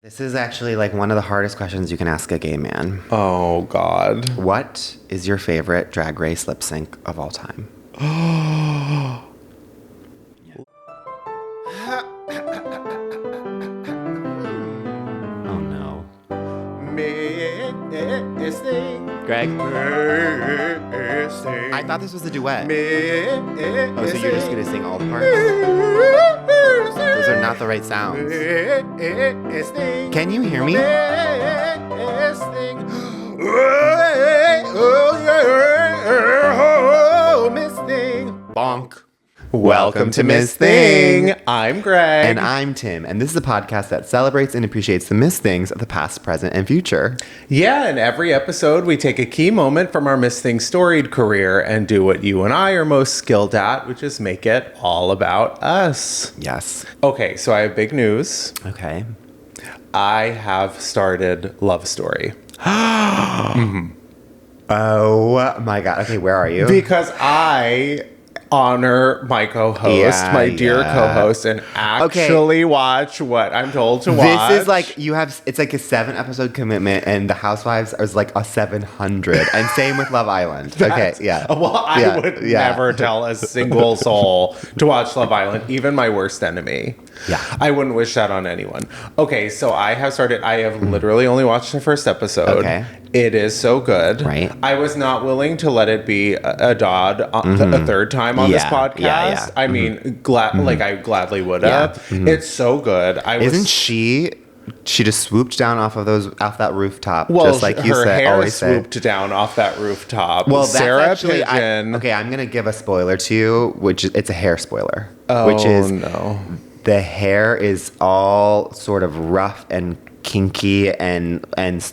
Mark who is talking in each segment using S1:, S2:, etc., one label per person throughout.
S1: This is actually like one of the hardest questions you can ask a gay man.
S2: Oh, God.
S1: What is your favorite Drag Race lip sync of all time?
S2: Oh,
S1: no.
S2: Missing.
S1: Greg?
S2: Missing.
S1: I thought this was a duet.
S2: Missing.
S1: Oh, so you're just going to sing all the parts? Those are not the right sounds. Can you hear me? BONK. Welcome to Miss Thing.
S2: I'm Greg.
S1: And I'm Tim. And this is a podcast that celebrates and appreciates the Miss Things of the past, present, and future.
S2: Yeah, in every episode, we take a key moment from our Miss Thing storied career and do what you and I are most skilled at, which is make it all about us.
S1: Yes.
S2: Okay, so I have big news.
S1: Okay.
S2: I have started Love Story.
S1: Oh my God. Okay, where are you?
S2: Because I honor my co-host, my dear co-host, and actually watch what I'm told to watch.
S1: This is like, it's like a 7-episode commitment, and The Housewives is like a 700. And same with Love Island. Okay, yeah.
S2: Well, I would never tell a single soul to watch Love Island, even my worst enemy.
S1: Yeah.
S2: I wouldn't wish that on anyone. Okay, so I have literally only watched the first episode.
S1: Okay.
S2: It is so good.
S1: Right.
S2: I was not willing to let it be a Dodd a third time on this podcast.
S1: Yeah.
S2: I mean, I gladly would have. It's so good.
S1: Isn't she just swooped down off that rooftop,
S2: well,
S1: just like you
S2: her
S1: said,
S2: hair
S1: always
S2: swooped
S1: say.
S2: down off that rooftop.
S1: Well,
S2: Sarah
S1: that's actually,
S2: Pigeon.
S1: I'm gonna give a spoiler to you, which is, it's a hair spoiler.
S2: Oh,
S1: which is
S2: no.
S1: The hair is all sort of rough and kinky and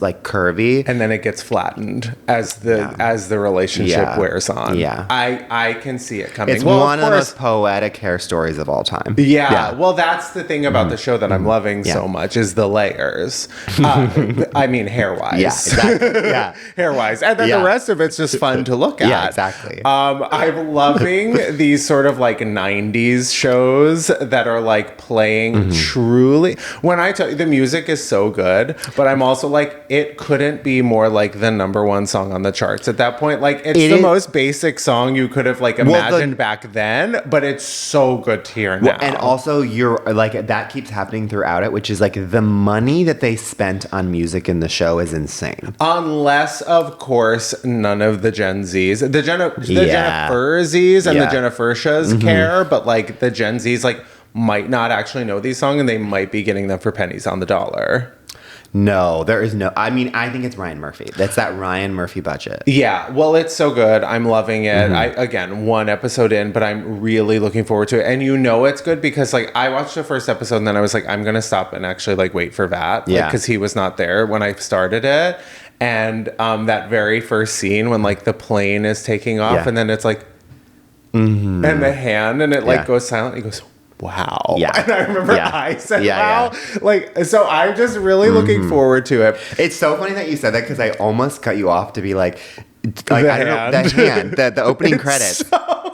S1: like curvy,
S2: And then it gets flattened as the relationship wears on.
S1: Yeah.
S2: I can see it coming.
S1: It's one of the most poetic hair stories of all time.
S2: Yeah. Well, that's the thing about the show that I'm loving so much is the layers. I mean, hair-wise.
S1: Yeah, exactly. Yeah.
S2: Hair-wise. And then the rest of it's just fun to look at.
S1: Yeah, exactly.
S2: I'm loving these sort of like 90s shows that are like playing truly. When I tell you the music is so good, but I'm also like, it couldn't be more like the number one song on the charts at that point. Like, it's the most basic song you could have like imagined back then, but it's so good to hear now.
S1: And also, you're like, that keeps happening throughout it, which is like the money that they spent on music in the show is insane.
S2: Unless, of course, none of the Gen Zs, the Gennifertias and the Gennifertias care, but like the Gen Zs like might not actually know these songs and they might be getting them for pennies on the dollar.
S1: No, there is no. I mean, I think it's Ryan Murphy. That's that Ryan Murphy budget.
S2: Yeah, well, it's so good. I'm loving it. Again, one episode in, but I'm really looking forward to it. And you know it's good because like I watched the first episode and then I was like, I'm gonna stop and actually like wait for Vat, because he was not there when I started it. And that very first scene when like the plane is taking off and then it's like, and the hand and it like goes silent. He goes, wow. Yeah. And I remember I said, wow. Like, so I'm just really looking forward to it.
S1: It's so funny that you said that because I almost cut you off to be like I don't know, that hand, the opening credits.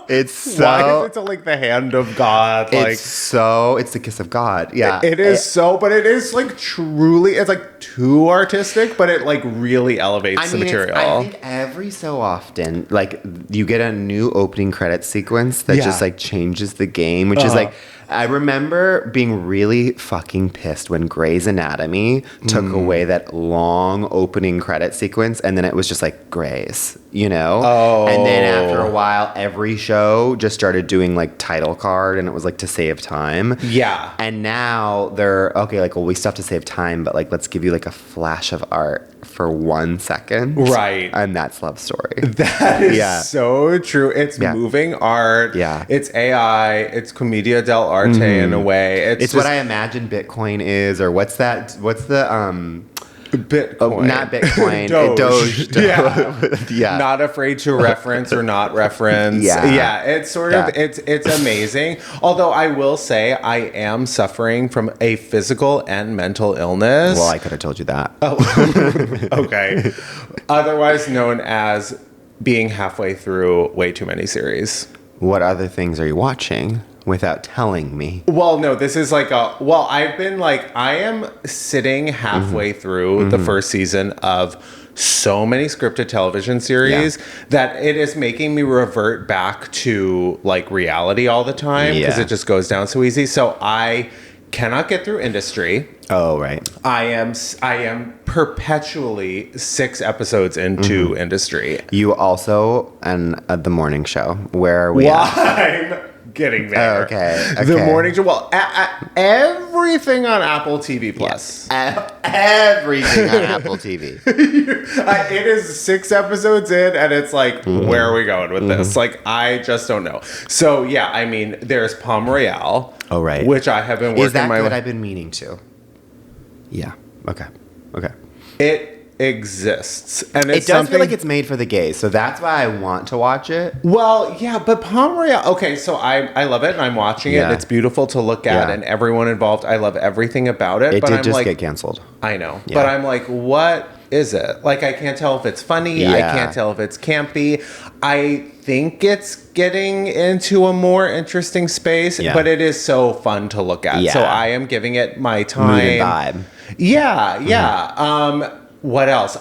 S1: It's so.
S2: Why is it so like the hand of God? Like,
S1: it's the kiss of God. Yeah.
S2: It is but it is like truly, it's like too artistic, but it like really elevates the material.
S1: I think every so often, like you get a new opening credit sequence that just like changes the game, which is like, I remember being really fucking pissed when Grey's Anatomy took away that long opening credit sequence, and then it was just like Grey's, you know? Oh. And then after a while, every show just started doing like title card, and it was like to save time. Yeah. And now they're, okay, like, well, we still have to save time, but like, let's give you like a flash of art for 1 second. Right. And that's Love Story.
S2: That is so true. It's moving art.
S1: Yeah.
S2: It's AI. It's commedia dell'arte in a way.
S1: It's just what I imagine Bitcoin is, or what's the
S2: Bitcoin.
S1: Oh, not Bitcoin. Doge.
S2: Yeah. Not afraid to reference or not reference. Yeah. It's sort of, it's amazing. Although I will say I am suffering from a physical and mental illness.
S1: Well, I could have told you that.
S2: Oh, okay. Otherwise known as being halfway through way too many series.
S1: What other things are you watching? without telling me?
S2: Well, no, this is like I am sitting halfway through the first season of so many scripted television series that it is making me revert back to like reality all the time because it just goes down so easy. So I cannot get through Industry.
S1: Oh, right.
S2: I am perpetually 6 episodes into Industry.
S1: You also and the morning show. Where are we at?
S2: I'm getting there.
S1: Oh, okay.
S2: The morning show. Well, everything on Apple TV Plus.
S1: Everything on Apple TV.
S2: It is 6 episodes in, and it's like, where are we going with this? Like, I just don't know. So, yeah, I mean, there's Palm Royale.
S1: Oh, right.
S2: Which I have been working
S1: Is that
S2: my
S1: good?
S2: way.
S1: I've been meaning to. Yeah. Okay.
S2: It exists, and it's
S1: it does feel like it's made for the gays, so that's why I want to watch it.
S2: Well, yeah, but Palm Royale. Okay, so I love it, and I'm watching it. It's beautiful to look at, and everyone involved. I love everything about it.
S1: It did just get canceled.
S2: I know, but I'm like, what is it? Like, I can't tell if it's funny. I can't tell if it's campy. I think it's getting into a more interesting space, but it is so fun to look at. So I am giving it my time.
S1: Mood and vibe.
S2: Yeah. What else?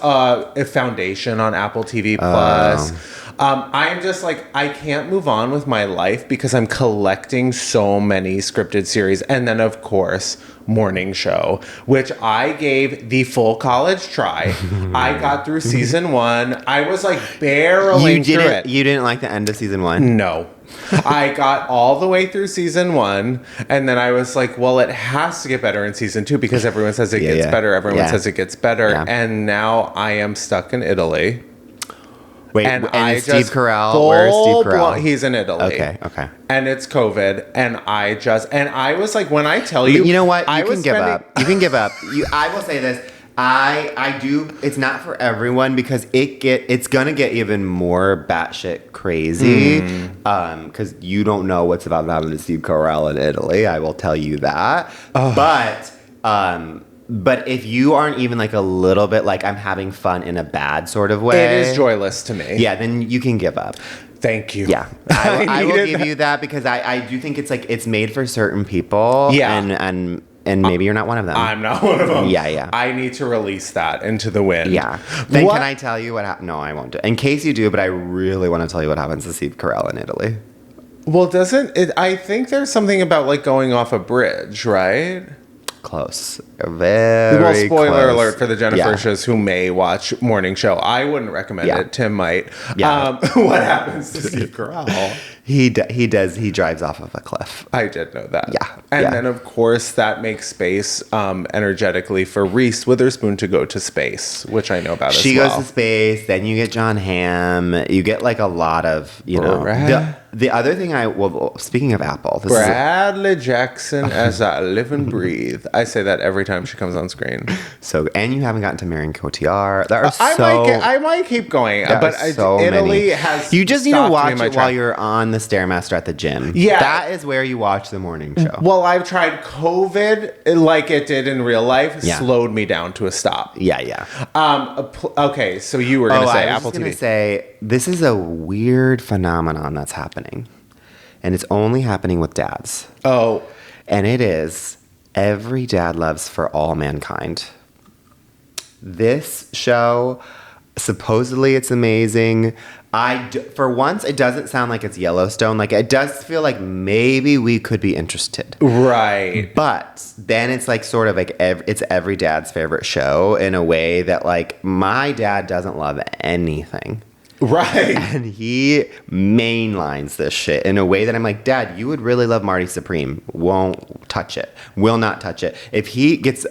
S2: Foundation on Apple TV Plus. I'm just like, I can't move on with my life because I'm collecting so many scripted series. And then, of course, Morning Show, which I gave the full college try. I got through season 1. I was like barreling through it.
S1: You didn't like the end of season 1?
S2: No. I got all the way through season 1, and then I was like, well, it has to get better in season 2 because everyone says it gets better. Everyone says it gets better. Yeah. And now I am stuck in Italy.
S1: Wait, and Steve Carell? Where is Steve Carell?
S2: He's in Italy.
S1: Okay.
S2: And it's COVID, and I was like, when I tell you...
S1: But you know what? You can give up. You can give up. I will say this. I do. It's not for everyone because it's gonna get even more batshit crazy. Because you don't know what's about to happen to Steve Carell in Italy. I will tell you that. But if you aren't even like a little bit like I'm having fun in a bad sort of way,
S2: it is joyless to me.
S1: Yeah, then you can give up.
S2: Thank you.
S1: Yeah, I will give you that because I do think it's like it's made for certain people. Yeah, and maybe you're not one of them.
S2: I'm not one of them.
S1: Yeah.
S2: I need to release that into the wind.
S1: Yeah. Then can I tell you what happened? No, I won't do it. In case you do, but I really want to tell you what happens to Steve Carell in Italy.
S2: Well, doesn't it? I think there's something about like going off a bridge, right?
S1: Close. Very
S2: spoiler
S1: close.
S2: alert for the Gennifertias who may watch Morning Show. I wouldn't recommend it. Tim might. Yeah. What happens to Steve Carell?
S1: He drives off of a cliff.
S2: I did know that.
S1: Yeah.
S2: And then, of course, that makes space energetically for Reese Witherspoon to go to space, which I know about as well.
S1: She goes to space. Then you get John Hamm. You get like a lot of, The other thing speaking of Apple.
S2: Bradley Jackson as I live and breathe. I say that every time she comes on screen.
S1: So, and you haven't gotten to Marion Cotillard.
S2: I might keep going, but Italy has.
S1: You just need to watch it while you're on the Stairmaster at the gym. Yeah. That is where you watch the morning show.
S2: Well, I've tried COVID like it did in real life, slowed me down to a stop.
S1: Yeah.
S2: Okay, so you were going to say Apple TV. I was going
S1: to say, this is a weird phenomenon that's happening. And it's only happening with dads.
S2: Oh.
S1: And it is Every Dad Loves for All Mankind. This show, supposedly it's amazing. For once, it doesn't sound like it's Yellowstone. Like, it does feel like maybe we could be interested.
S2: Right.
S1: But then it's like sort of like it's every dad's favorite show in a way that like my dad doesn't love anything.
S2: Right.
S1: And he mainlines this shit in a way that I'm like, Dad, you would really love Marty Supreme. Won't touch it. Will not touch it. If he gets,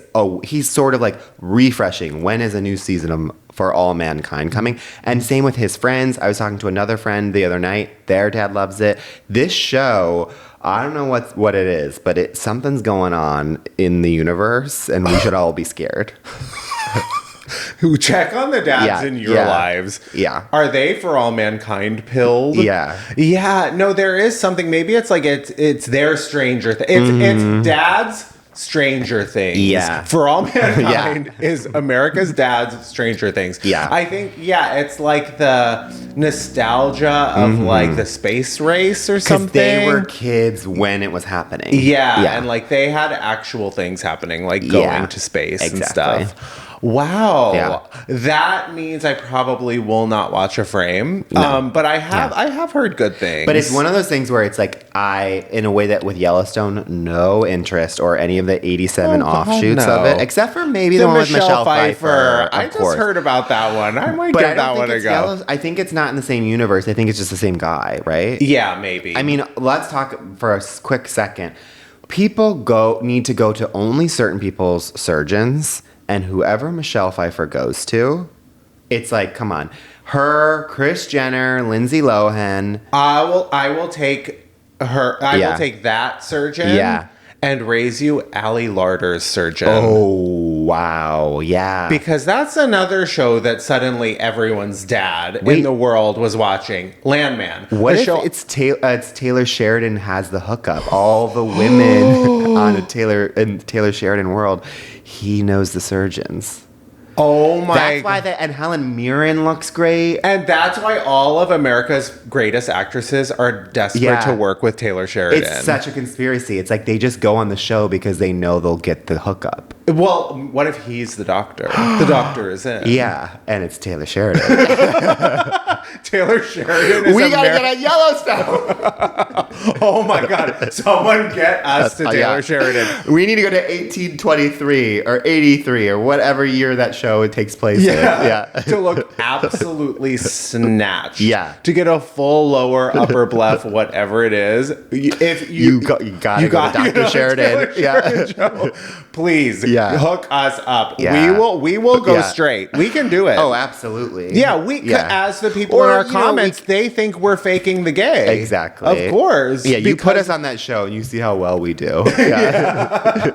S1: he's sort of like refreshing. When is a new season of For All Mankind coming? And same with his friends. I was talking to another friend the other night. Their dad loves it. This show, I don't know what it is, but something's going on in the universe, and we should all be scared.
S2: Who check on the dads in your lives.
S1: Yeah.
S2: Are they For All Mankind pilled?
S1: Yeah.
S2: Yeah. No, there is something. Maybe it's like it's their Stranger Things. It's dads Stranger Things.
S1: Yeah.
S2: For All Mankind is America's Dad's Stranger Things.
S1: Yeah.
S2: I think, it's like the nostalgia of like the space race or something.
S1: Because they were kids when it was happening.
S2: Yeah. And like they had actual things happening, like going to space and stuff. Wow.
S1: Yeah.
S2: That means I probably will not watch a frame. No. But I have heard good things.
S1: But it's one of those things where it's like in a way that with Yellowstone, no interest or any of the 87 offshoots of it, except for maybe the one with Michelle Pfeiffer.
S2: I just heard about that one. I might give that one a go.
S1: I think it's not in the same universe. I think it's just the same guy, right?
S2: Yeah, maybe.
S1: I mean, let's talk for a quick second. People need to go to only certain people's surgeons. And whoever Michelle Pfeiffer goes to, it's like, come on. Her, Kris Jenner, Lindsay Lohan.
S2: I will take her. I will take that surgeon.
S1: Yeah.
S2: And raise you Ali Larter's surgeon.
S1: Oh, wow. Yeah.
S2: Because that's another show that suddenly everyone's dad in the world was watching. Landman.
S1: What if it's Taylor Sheridan has the hookup? All the women on Taylor Sheridan world, he knows the surgeons.
S2: Oh my!
S1: That's why and Helen Mirren looks great,
S2: and that's why all of America's greatest actresses are desperate to work with Taylor Sheridan.
S1: It's such a conspiracy. It's like they just go on the show because they know they'll get the hookup.
S2: Well, what if he's the doctor? The doctor is in.
S1: Yeah, and it's Taylor Sheridan.
S2: Taylor Sheridan is
S1: we gotta get at Yellowstone.
S2: Oh my God! Someone get us to Taylor Sheridan.
S1: We need to go to 1823 or 83 or whatever year that show it takes place in. Yeah.
S2: To look absolutely snatched.
S1: Yeah.
S2: To get a full lower, upper bluff, whatever it is. If you gotta
S1: go to Dr. Sheridan.
S2: Yeah. Please hook us up.
S1: Yeah.
S2: We will go straight. We can do it.
S1: Oh, absolutely.
S2: Yeah, as the people in our comments, they think we're faking the gay.
S1: Exactly.
S2: Of course.
S1: Yeah, you put us on that show and you see how well we do. Yeah.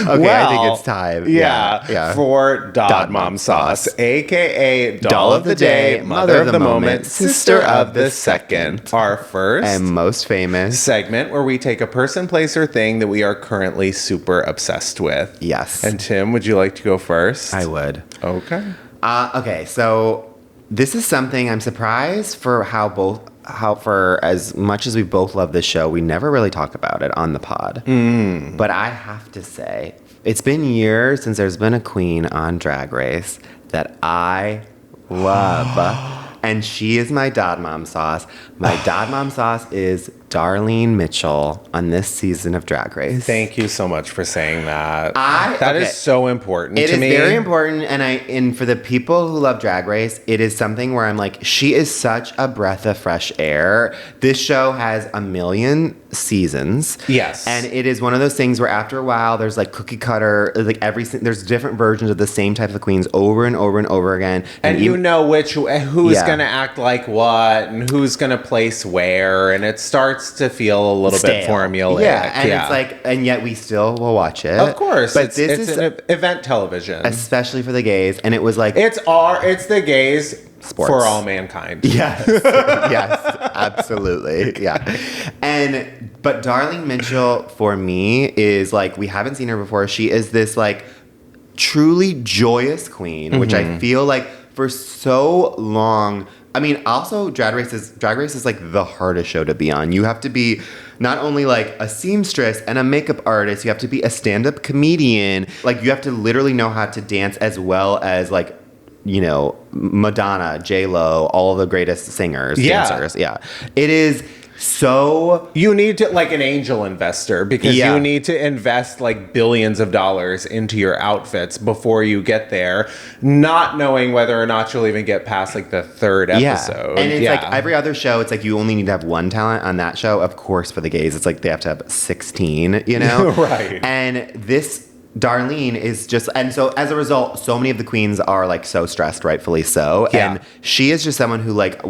S1: Okay, I think it's time.
S2: Yeah. For Dod Mom Sauce, a.k.a. Doll of the Day, Mother of the Moment, Sister of the Second. Our first
S1: and most famous
S2: segment where we take a person, place, or thing that we are currently super obsessed with.
S1: Yes.
S2: And Tim, would you like to go first?
S1: I would.
S2: Okay.
S1: Okay, so this is something I'm surprised for for as much as we both love this show, we never really talk about it on the pod. But I have to say, it's been years since there's been a queen on Drag Race that I love. And she is my Dod Mom Sauce. My Dod Mom Sauce is Darlene Mitchell on this season of Drag Race.
S2: Thank you so much for saying that. That is so important to me.
S1: It is very important, and for the people who love Drag Race, it is something where I'm like, she is such a breath of fresh air. This show has 1 million seasons.
S2: Yes.
S1: And it is one of those things where after a while, there's like cookie cutter, like there's different versions of the same type of queens over and over and over again.
S2: And you know who's going to act like what and who's going to place where, and it starts to feel a little bit formulaic.
S1: Yeah, and it's like, and yet we still will watch it.
S2: Of course,
S1: but
S2: it's an event television,
S1: especially for the gays. And it was like
S2: it's the gays
S1: sports
S2: for all mankind.
S1: Yes, yes, absolutely, yeah. But Darlene Mitchell for me is like, we haven't seen her before. She is this like truly joyous queen, which I feel like for so long. I mean, also Drag Race is like the hardest show to be on. You have to be not only like a seamstress and a makeup artist, you have to be a stand-up comedian. Like, you have to literally know how to dance as well as like, you know, Madonna, J-Lo, all the greatest singers, dancers. Yeah. It is so...
S2: You need to, like, an angel investor, because you need to invest, like, billions of dollars into your outfits before you get there, not knowing whether or not you'll even get past, like, the third episode.
S1: And it's like every other show, it's like you only need to have one talent on that show. Of course, for the gays, it's like they have to have 16, you know?
S2: Right.
S1: And this... Darlene is just, and so as a result, so many of the queens are like so stressed, rightfully so.
S2: Yeah.
S1: And she is just someone who like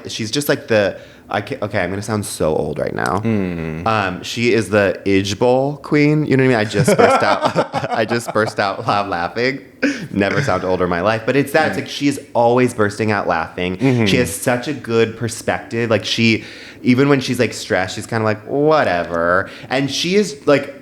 S1: she's just like the Okay, I'm gonna sound so old right now. She is the IJBOL queen. You know what I mean? I just burst out. I just burst out loud laughing. Never sound older in my life, but it's that. It's like she is always bursting out laughing. She has such a good perspective. Like even when she's like stressed, she's kind of like whatever, and she is like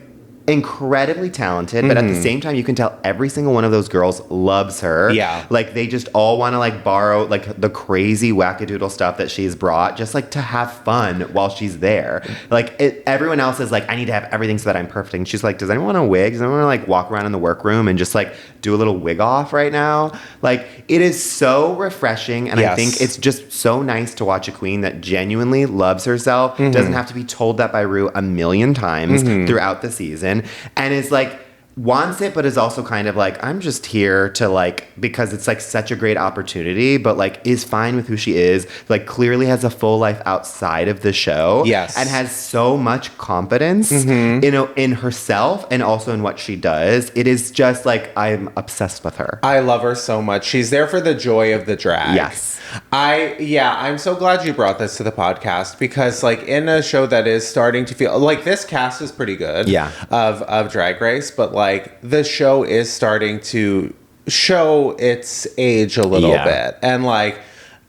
S1: incredibly talented, but at the same time you can tell every single one of those girls loves her.
S2: Yeah.
S1: Like they just all want to like borrow like the crazy wackadoodle stuff that she's brought just like to have fun while she's there. Like everyone else is like, I need to have everything so that I'm perfect. And she's like, does anyone want a wig? Does anyone want to like walk around in the workroom and just like do a little wig off right now? Like it is so refreshing. And I think it's just so nice to watch a queen that genuinely loves herself, doesn't have to be told that by Rue a million times throughout the season, and is like wants it, but is also kind of like, I'm just here to like, because it's like such a great opportunity, but like is fine with who she is, like clearly has a full life outside of the show.
S2: Yes.
S1: And has so much confidence in herself and also in what she does. It is just like, I'm obsessed with her.
S2: I love her so much. She's there for the joy of the drag.
S1: Yes.
S2: I'm so glad you brought this to the podcast, because like in a show that is starting to feel like this cast is pretty good of Drag Race, but like the show is starting to show its age a little bit, and like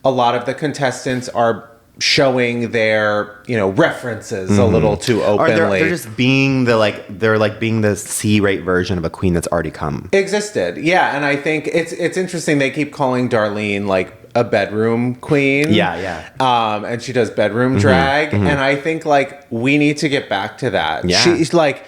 S2: a lot of the contestants are showing their references a little too openly.
S1: Or they're just being being the C-rate version of a queen that's already
S2: existed. Yeah, and I think it's interesting they keep calling Darlene like a bedroom queen. And she does bedroom drag, and I think like we need to get back to that. She's like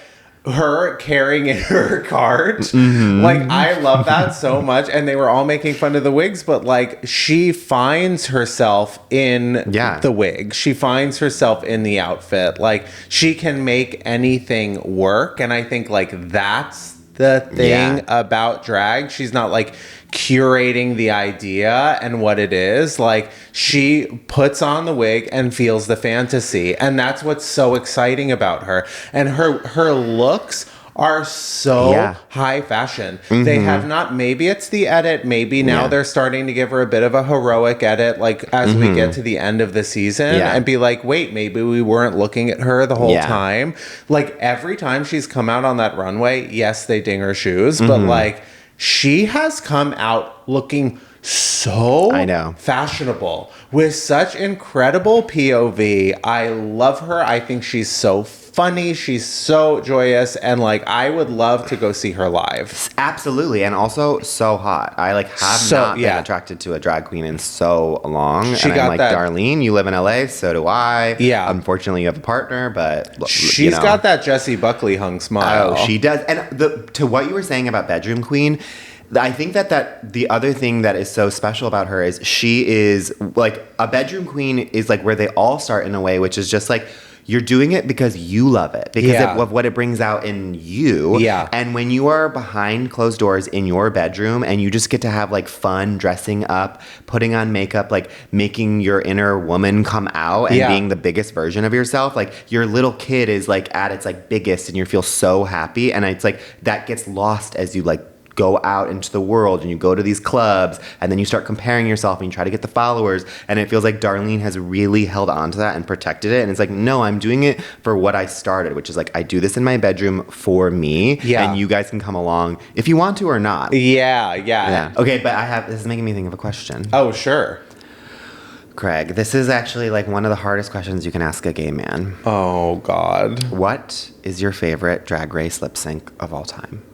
S2: her carrying in her cart. Like I love that so much, and they were all making fun of the wigs, but like she finds herself in the wig. She finds herself in the outfit. Like she can make anything work, and I think like that's the thing about drag. She's not like curating the idea and what it is. Like she puts on the wig and feels the fantasy, and that's what's so exciting about her. And her looks are so high fashion. They have not, maybe it's the edit, maybe now they're starting to give her a bit of a heroic edit, like as we get to the end of the season and be like, wait, maybe we weren't looking at her the whole time. Like every time she's come out on that runway, yes, they ding her shoes, but like she has come out looking so fashionable with such incredible POV. I love her. I think she's so funny. She's so joyous, and like I would love to go see her live.
S1: Absolutely, and also so hot. I like have not been attracted to a drag queen in so long.
S2: She
S1: and
S2: got
S1: I'm like,
S2: that.
S1: Darlene, you live in LA, so do I.
S2: Yeah.
S1: Unfortunately, you have a partner, but
S2: she's got that Jessie Buckley hung smile.
S1: Oh, she does. And to what you were saying about bedroom queen, I think that the other thing that is so special about her is she is like a bedroom queen is like where they all start in a way, which is just like you're doing it because you love it, because of what it brings out in you.
S2: Yeah.
S1: And when you are behind closed doors in your bedroom and you just get to have like fun dressing up, putting on makeup, like making your inner woman come out and being the biggest version of yourself, like your little kid is like at its like biggest and you feel so happy. And it's like that gets lost as you like go out into the world and you go to these clubs and then you start comparing yourself and you try to get the followers, and it feels like Darlene has really held on to that and protected it, and it's like, no, I'm doing it for what I started, which is like I do this in my bedroom for me, and you guys can come along if you want to or not. Okay, but this is making me think of a question.
S2: Oh, sure.
S1: Craig, this is actually like one of the hardest questions you can ask a gay man.
S2: Oh God.
S1: What is your favorite Drag Race lip sync of all time?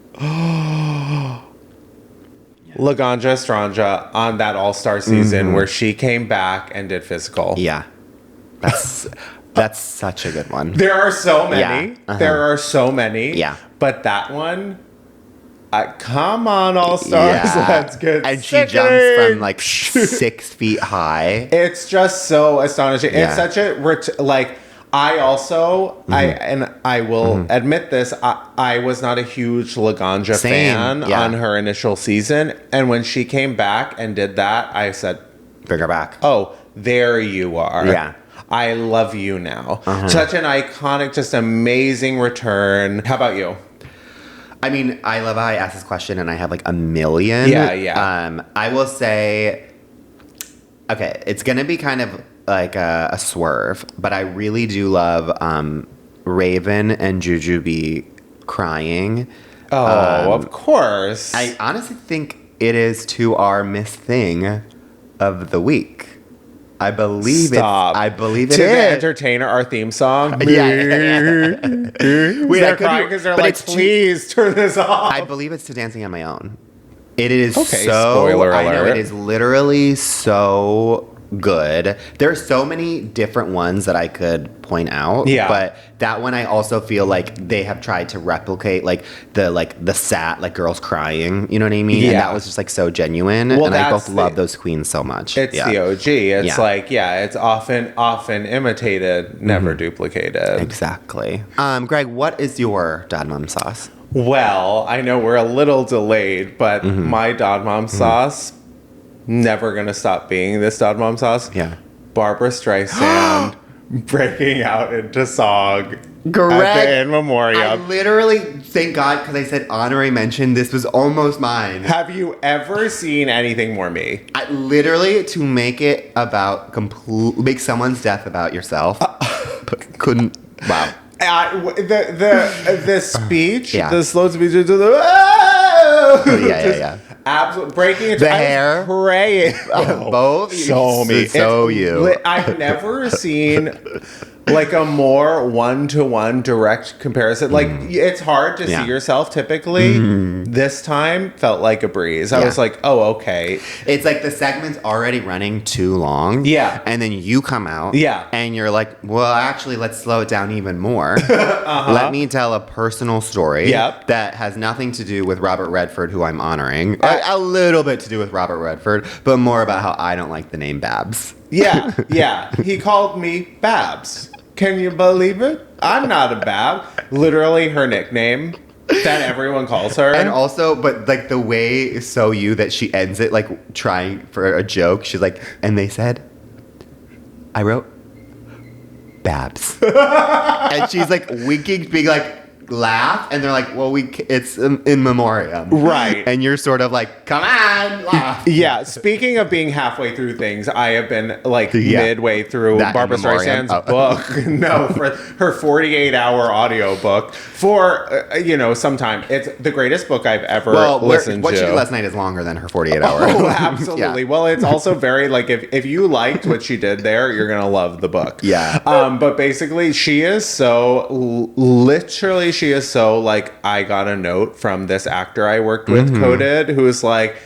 S2: Laganja Stranja on that All-Star season where she came back and did physical.
S1: Yeah. That's such a good one.
S2: There are so many. There are so many.
S1: Yeah.
S2: But that one, come on, All-Stars. Let's get
S1: And she jumps from like 6 feet high.
S2: It's just so astonishing. It's such a I also, I will admit this, I was not a huge Laganja fan on her initial season. And when she came back and did that, I said,
S1: bring her back.
S2: Oh, there you are.
S1: Yeah.
S2: I love you now. Such an iconic, just amazing return. How about you?
S1: I mean, I love how I asked this question and I have like a million.
S2: Yeah.
S1: I will say, okay, it's going to be kind of like a swerve, but I really do love Raven and Jujubee crying.
S2: Oh, of course.
S1: I honestly think it is to our Miss Thing of the week. I believe
S2: Stop.
S1: I believe it
S2: to
S1: is.
S2: the entertainer, our theme song.
S1: Yeah.
S2: Wait, they're crying because they're like, please turn this off.
S1: I believe it's to Dancing on My Own. It is
S2: okay,
S1: so.
S2: Spoiler alert.
S1: I know it is literally so good. There are so many different ones that I could point out.
S2: Yeah.
S1: But that one I also feel like they have tried to replicate like the sad like girls crying. You know what I mean?
S2: Yeah.
S1: And that was just like so genuine.
S2: Well,
S1: and I both love those queens so much.
S2: It's the OG. It's like, it's often imitated, never duplicated.
S1: Exactly. Greg, what is your Dad Mom sauce?
S2: Well, I know we're a little delayed, but my Dad Mom sauce, never gonna stop being this Dad Mom sauce.
S1: Yeah.
S2: Barbra Streisand breaking out into song.
S1: Greg,
S2: at the In Memoriam.
S1: I literally, thank God, because I said honorary mention, this was almost mine.
S2: Have you ever seen anything more me?
S1: I literally, to make it about, make someone's death about yourself, couldn't, wow.
S2: The speech, the slow speech,
S1: yeah.
S2: Absolutely breaking it.
S1: The hair,
S2: praying,
S1: both.
S2: So me,
S1: so you.
S2: I've never seen like a more one-to-one direct comparison. Like it's hard to see yourself typically. This time felt like a breeze. I was like, oh, okay.
S1: It's like the segment's already running too long.
S2: Yeah.
S1: And then you come out.
S2: Yeah.
S1: And you're like, well, actually, let's slow it down even more. Let me tell a personal story that has nothing to do with Robert Redford, who I'm honoring. A little bit to do with Robert Redford, but more about how I don't like the name Babs.
S2: Yeah. He called me Babs. Can you believe it? I'm not a Bab. Literally her nickname that everyone calls her.
S1: And also, but like the way So You that she ends it, like trying for a joke. She's like, and they said, I wrote Babs. And she's like winking, being like, laugh, and they're like, well, it's in memoriam,
S2: right?
S1: And you're sort of like, come on, laugh.
S2: Yeah. Speaking of being halfway through things, I have been like midway through that Barbra Streisand's book. No, for her 48-hour audio book for some time. It's the greatest book I've ever listened to.
S1: What she did last night is longer than her 48-hour.
S2: Oh, absolutely. Well, it's also very like if you liked what she did there, you're gonna love the book.
S1: Yeah.
S2: But basically, she is so literally. She is so like, I got a note from this actor I worked with, Coded, who's like,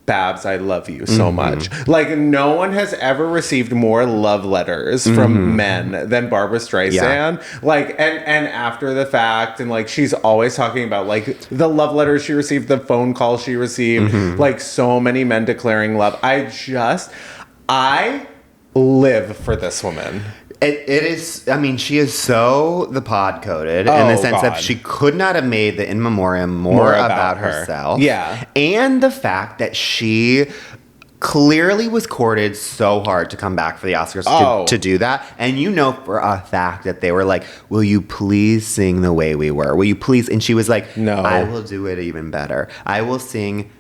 S2: Babs, I love you so much. Like, no one has ever received more love letters from men than Barbra Streisand. Yeah. Like, and after the fact, and like, she's always talking about like the love letters she received, the phone calls she received, like so many men declaring love. I live for this woman.
S1: It is, I mean, she is so the pod coded in the sense that she could not have made the In Memoriam more about herself.
S2: Yeah.
S1: And the fact that she clearly was courted so hard to come back for the Oscars to do that. And you know for a fact that they were like, will you please sing The Way We Were? Will you please? And she was like, no, I will do it even better. I will sing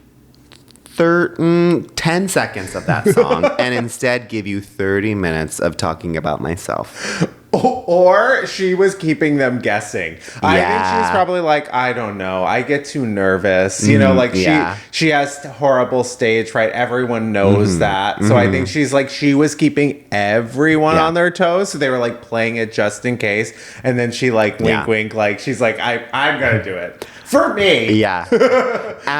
S1: 10 seconds of that song and instead give you 30 minutes of talking about myself.
S2: Or she was keeping them guessing. I think she was probably like, I don't know. I get too nervous. You know, like she has horrible stage fright. Everyone knows that. So I think she's like, she was keeping everyone on their toes. So they were like playing it just in case. And then she like wink, wink. Like she's like, I'm going to do it. For me.
S1: Yeah.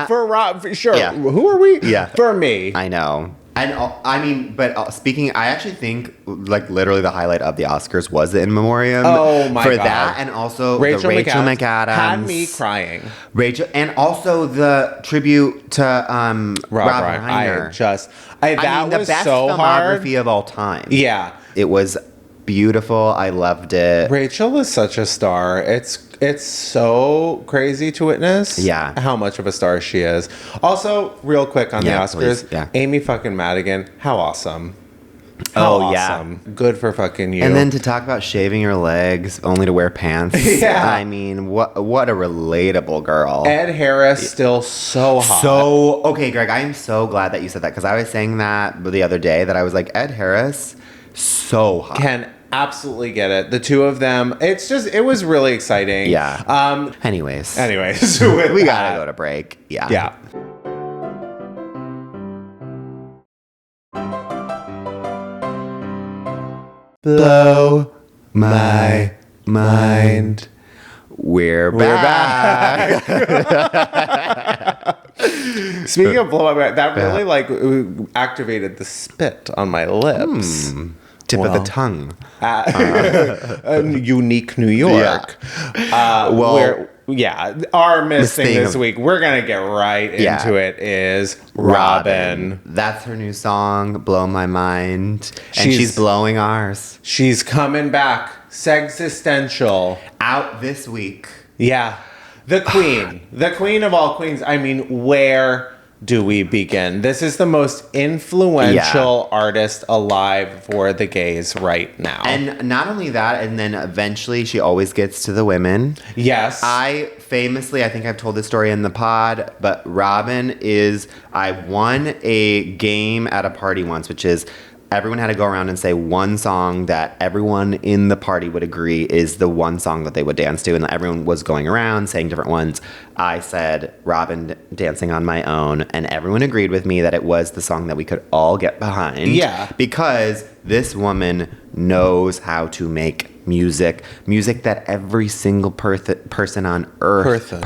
S2: For Rob. Sure. Yeah. Who are we?
S1: Yeah.
S2: For me.
S1: I know. And I mean, but speaking, I actually think like literally the highlight of the Oscars was the In Memoriam.
S2: Oh my God.
S1: For that, and also
S2: Rachel
S1: the Rachel McAdams
S2: had me crying.
S1: Rachel, and also the tribute to Rob Reiner.
S2: That was
S1: the best
S2: so
S1: filmography
S2: hard.
S1: of all time.
S2: Yeah,
S1: it was beautiful. I loved it.
S2: Rachel is such a star. It's so crazy to witness how much of a star she is. Also, real quick on the Oscars, Amy fucking Madigan, how awesome. How awesome. Good for fucking you.
S1: And then to talk about shaving your legs only to wear pants. I mean, what a relatable girl.
S2: Ed Harris still so hot.
S1: Okay, Greg, I am so glad that you said that because I was saying that the other day that I was like, Ed Harris so hot.
S2: Can absolutely get it. The two of them, it was really exciting.
S1: Yeah. Anyways,
S2: we
S1: gotta go to break. Yeah.
S2: Yeah.
S1: Blow my mind. We're back.
S2: Speaking of blow my mind, that really activated the spit on my lips.
S1: Tip of the tongue.
S2: Unique New York. Our Miss thing this week, we're going to get right into it, is Robyn.
S1: That's her new song, Blow My Mind. And she's blowing ours.
S2: She's coming back. Sexistential.
S1: Out this week.
S2: Yeah. The queen. The queen of all queens. I mean, where do we begin? This is the most influential artist alive for the gays right now.
S1: And not only that, and then eventually she always gets to the women.
S2: Yes.
S1: I think I've told this story in the pod, but Robyn I won a game at a party once, which is everyone had to go around and say one song that everyone in the party would agree is the one song that they would dance to. And everyone was going around saying different ones. I said Robyn, Dancing on My Own. And everyone agreed with me that it was the song that we could all get behind.
S2: Yeah.
S1: Because this woman knows how to make music that every single person on earth loves.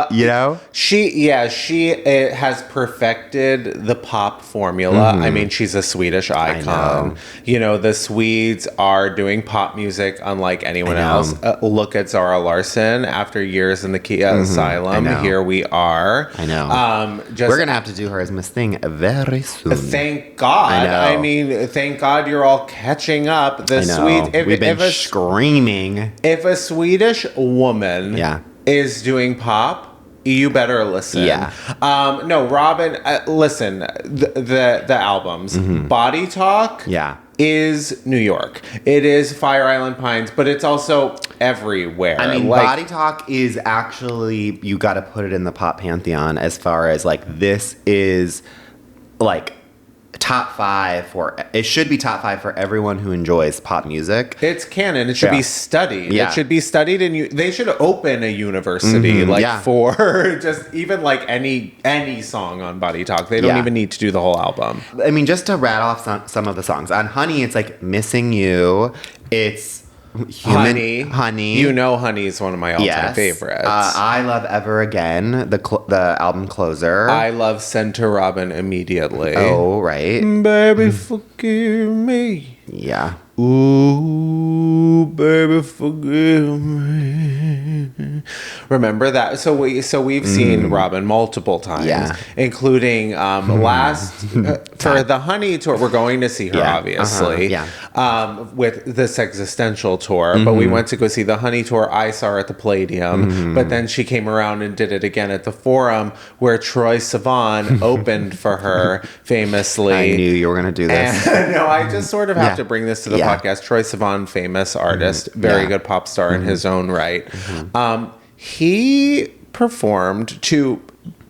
S1: You know?
S2: She has perfected the pop formula. I mean, she's a Swedish icon. You know, the Swedes are doing pop music unlike anyone else. Look at Zara Larsson. After years in the Kia asylum, here we are.
S1: I know. We're gonna have to do her as Miss Thing very soon.
S2: Thank God. I mean, thank God you're all catching up. The Swedes.
S1: We've been screaming.
S2: If a Swedish woman is doing pop, you better listen.
S1: Yeah.
S2: No, Robyn, listen, the albums. Body Talk is New York. It is Fire Island Pines, but it's also everywhere.
S1: I mean, Body Talk is actually, you got to put it in the pop pantheon as far as this is top 5 it should be top 5 for everyone who enjoys pop music.
S2: It's canon. It should be studied. It should be studied, and they should open a university for just even any song on Body Talk. They don't even need to do the whole album.
S1: I mean, just to rattle off some of the songs on Honey, it's Missing You. It's Honey.
S2: You know, Honey is one of my all-time favorites.
S1: I Love Ever Again, the album closer.
S2: I love Send to Robyn Immediately.
S1: Oh, right.
S2: Baby, forgive me.
S1: Yeah.
S2: Ooh, baby, forgive me. Remember that? So we've seen Robyn multiple times, including for the Honey tour. We're going to see her, obviously, with the Sexistential tour. But we went to go see the Honey tour. I saw her at the Palladium, but then she came around and did it again at the Forum, where Troye Sivan opened for her famously.
S1: I knew you were going to do this.
S2: No, I just sort of have to bring this to the podcast. Troye Sivan, famous artist, very good pop star in his own right. He performed to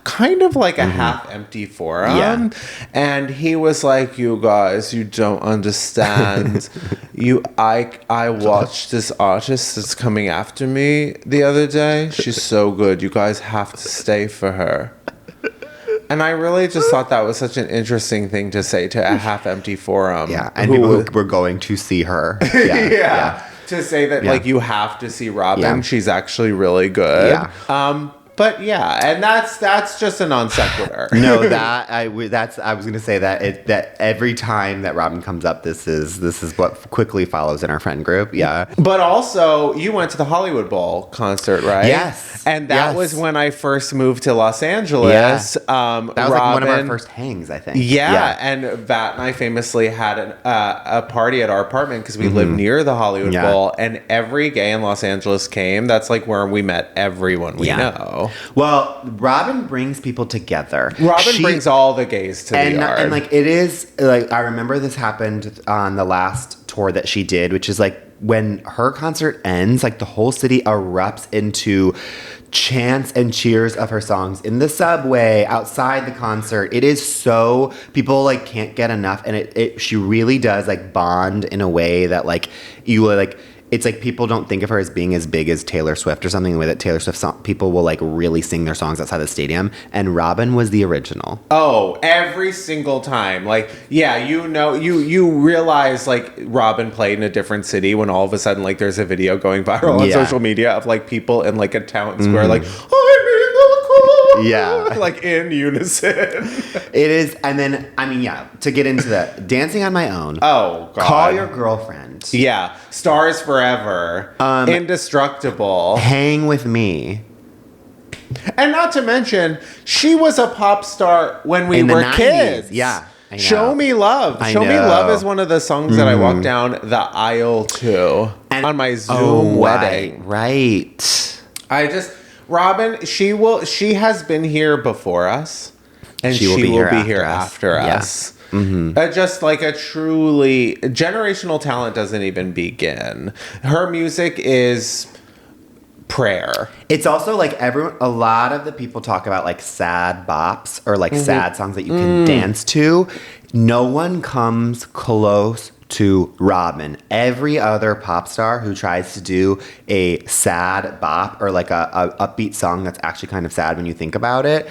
S2: kind of a half-empty Forum, and he was like, "You guys, you don't understand. I watched this artist that's coming after me the other day. She's so good. You guys have to stay for her." And I really just thought that was such an interesting thing to say to a half-empty Forum.
S1: Yeah, and people who were going to see her.
S2: To say that, you have to see Robyn. Yeah. She's actually really good. Yeah. But and that's just a non sequitur.
S1: No, I was going to say that every time that Robyn comes up, this is what quickly follows in our friend group. Yeah.
S2: But also, you went to the Hollywood Bowl concert, right?
S1: Yes.
S2: And that was when I first moved to Los Angeles.
S1: Yeah. That was one of our first hangs, I think.
S2: Yeah. And Vat and I famously had a party at our apartment because we lived near the Hollywood Bowl, and every gay in Los Angeles came. That's where we met everyone we know.
S1: Well, Robyn brings people together.
S2: Robyn brings all the gays to the yard.
S1: And it is I remember this happened on the last tour that she did, which is when her concert ends, like the whole city erupts into chants and cheers of her songs in the subway, outside the concert. It is so, people like can't get enough, and she really does like bond in a way that like you like. It's like people don't think of her as being as big as Taylor Swift or something, the way that Taylor Swift people will like really sing their songs outside the stadium. And Robyn was the original.
S2: Oh, every single time. Like, yeah, you realize like Robyn played in a different city when all of a sudden like there's a video going viral on social media of like people in like a town square like,
S1: yeah,
S2: like in unison.
S1: It is. And then, I mean, yeah, to get into the Dancing on My Own.
S2: Oh, God.
S1: Call Your Girlfriend.
S2: Yeah. Stars Forever. Indestructible.
S1: Hang With Me.
S2: And not to mention, she was a pop star when we were kids.
S1: Yeah. I know.
S2: Show Me Love. Show Me Love is one of the songs that I walked down the aisle to on my Zoom wedding.
S1: Right.
S2: Robyn, she has been here before us, and she will be here after us. Mm-hmm. Just like a truly generational talent doesn't even begin. Her music is prayer.
S1: It's also like a lot of the people talk about like sad bops or like sad songs that you can dance to. No one comes close to Robyn. Every other pop star who tries to do a sad bop or like a upbeat song that's actually kind of sad when you think about it,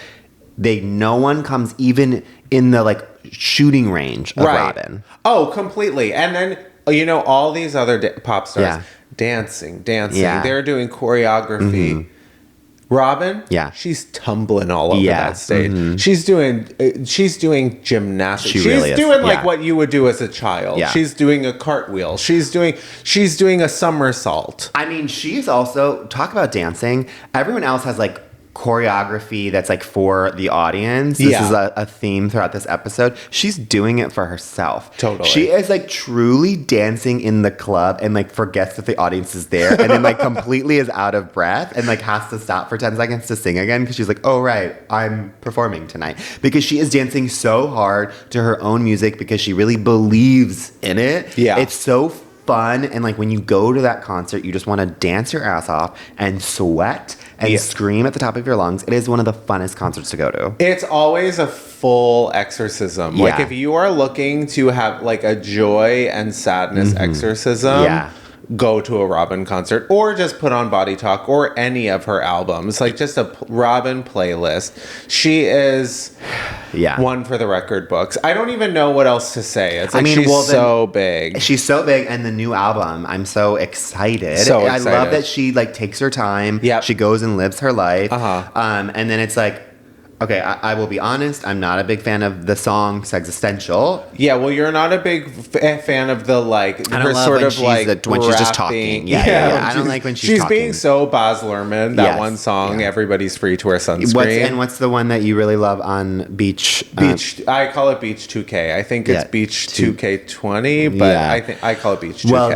S1: no one comes even in the like shooting range of Robyn.
S2: Oh, completely. And then all these other pop stars dancing.
S1: Yeah.
S2: They're doing choreography. Robyn, she's tumbling all over that stage. Mm-hmm. She's doing gymnastics. She's
S1: really
S2: doing like what you would do as a child. Yeah. She's doing a cartwheel. She's doing a somersault.
S1: I mean, she's also, talk about dancing. Everyone else has like choreography that's like for the audience. This is a theme throughout this episode. She's doing it for herself.
S2: Totally.
S1: She is like truly dancing in the club and like forgets that the audience is there and then like completely is out of breath and like has to stop for 10 seconds to sing again because she's like, oh right, I'm performing tonight. Because she is dancing so hard to her own music because she really believes in it.
S2: Yeah.
S1: It's so fun, and like when you go to that concert, you just want to dance your ass off and sweat and scream at the top of your lungs. It is one of the funnest concerts to go to.
S2: It's always a full exorcism. Like if you are looking to have like a joy and sadness exorcism, go to a Robyn concert or just put on Body Talk or any of her albums. Like just a Robyn playlist. She is one for the record books. I don't even know what else to say. It's like she's so big.
S1: She's so big, and the new album, I'm so excited. I love that she like takes her time.
S2: Yep.
S1: She goes and lives her life. And then it's like, okay, I will be honest, I'm not a big fan of the song Existential.
S2: Yeah, well, you're not a big fan of the, like,
S1: I don't love
S2: sort
S1: when
S2: of,
S1: she's
S2: like,
S1: when she's just talking. Yeah. I don't like when she's talking.
S2: She's being so Baz Luhrmann, that one song, Everybody's Free to Wear Sunscreen.
S1: What's the one that you really love on Beach?
S2: I call it Beach 2K. I think it's Beach 2K20, but I call it Beach 2K.
S1: Well,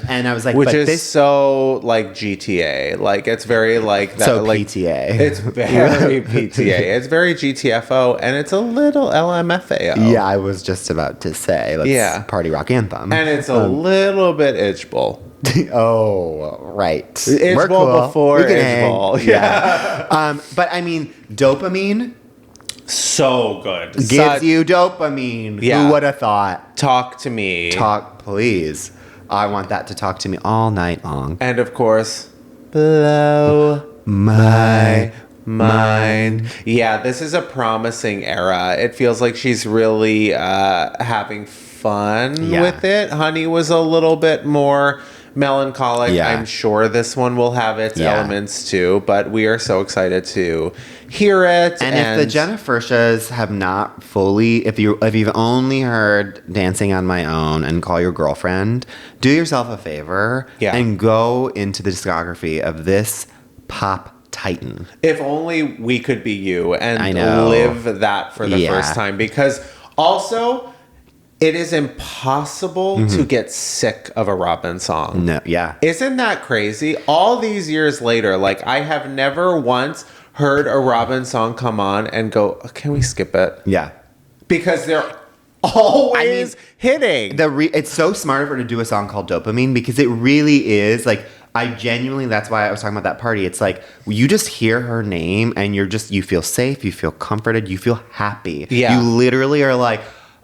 S1: and I was like,
S2: which is so, like, GTA. Like, it's very, like... that.
S1: So
S2: like,
S1: PTA.
S2: It's very PTA. It's very GTFO, and it's a little LMFAO.
S1: Yeah, I was just about to say, let's party rock anthem.
S2: And it's a little bit IJBOL.
S1: Oh, right.
S2: IJBOL cool. Before IJBOL.
S1: Yeah. But I mean, Dopamine.
S2: So good.
S1: Gives you dopamine.
S2: Yeah.
S1: Who would have thought?
S2: Talk to me.
S1: Talk, please. I want that to talk to me all night long.
S2: And of course, blow my mind. Yeah, this is a promising era. It feels like she's really having fun with it. Honey was a little bit more melancholic. I'm sure this one will have its elements too, but we are so excited to hear it.
S1: And if the Gennifertias have not fully, if you've only heard Dancing on My Own and Call Your Girlfriend, do yourself a favor and go into the discography of this pop titan.
S2: If only we could be you and live that for the first time, because also it is impossible to get sick of a Robyn song.
S1: No,
S2: Isn't that crazy? All these years later, like I have never once heard a Robyn song come on and go, can we skip it?
S1: Yeah.
S2: Because they're always hitting.
S1: It's so smart of her to do a song called Dopamine because it really is like, I genuinely, that's why I was talking about that party. It's like, you just hear her name and you feel safe, you feel comforted, you feel happy.
S2: Yeah.
S1: You literally are like,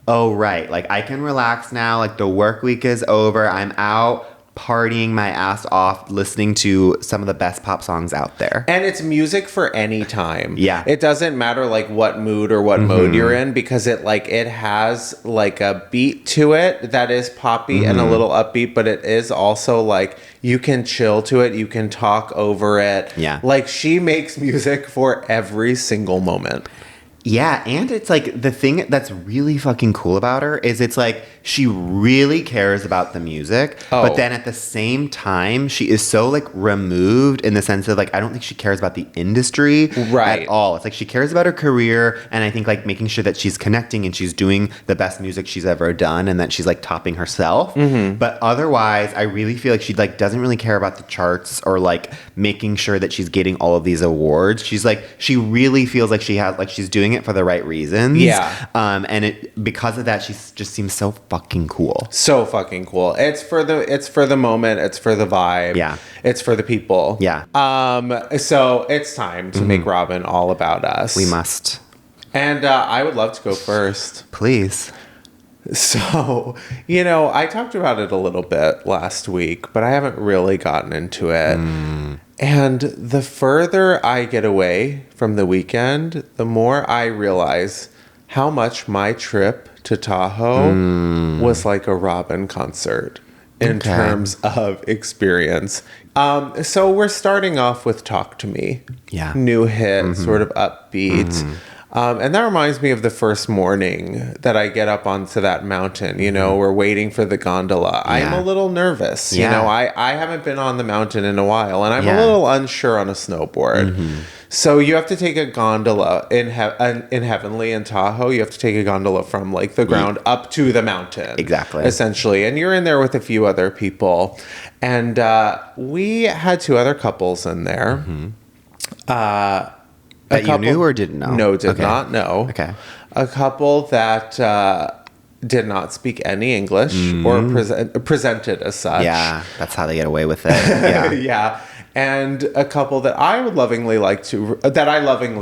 S1: oh, right. Like, I can relax now. Like, the work week is over. I'm out partying my ass off, listening to some of the best pop songs out there.
S2: And it's music for any time.
S1: Yeah.
S2: It doesn't matter like what mood or what mode you're in because it has like a beat to it that is poppy and a little upbeat, but it is also like you can chill to it, you can talk over it.
S1: Yeah.
S2: Like she makes music for every single moment.
S1: Yeah, and it's like the thing that's really fucking cool about her is it's like she really cares about the music, but then at the same time she is so like removed in the sense of like I don't think she cares about the industry at all. It's like she cares about her career, and I think like making sure that she's connecting and she's doing the best music she's ever done and that she's like topping herself. But otherwise, I really feel like she like doesn't really care about the charts or like making sure that she's getting all of these awards. She's like she really feels like she's doing it for the right reasons.
S2: Yeah.
S1: And it because of that, she just seems so fucking cool.
S2: So fucking cool. It's for the moment. It's for the vibe.
S1: Yeah.
S2: It's for the people.
S1: Yeah.
S2: So it's time to make Robyn all about us.
S1: We must.
S2: And I would love to go first.
S1: Please.
S2: So, I talked about it a little bit last week, but I haven't really gotten into it. And the further I get away from the weekend, the more I realize how much my trip to Tahoe was like a Robyn concert in terms of experience. So we're starting off with Talk to Me.
S1: Yeah.
S2: New hit, sort of upbeat. And that reminds me of the first morning that I get up onto that mountain. We're waiting for the gondola. Yeah. I'm a little nervous.
S1: Yeah.
S2: I haven't been on the mountain in a while, and I'm a little unsure on a snowboard. So you have to take a gondola in Heavenly in Tahoe. You have to take a gondola from like the ground up to the mountain.
S1: Exactly.
S2: Essentially. And you're in there with a few other people. And we had two other couples in there.
S1: That you knew or didn't know?
S2: No, did not know.
S1: Okay.
S2: A couple that did not speak any English or presented as such.
S1: Yeah, that's how they get away with it. Yeah.
S2: Yeah. And a couple that I lovingly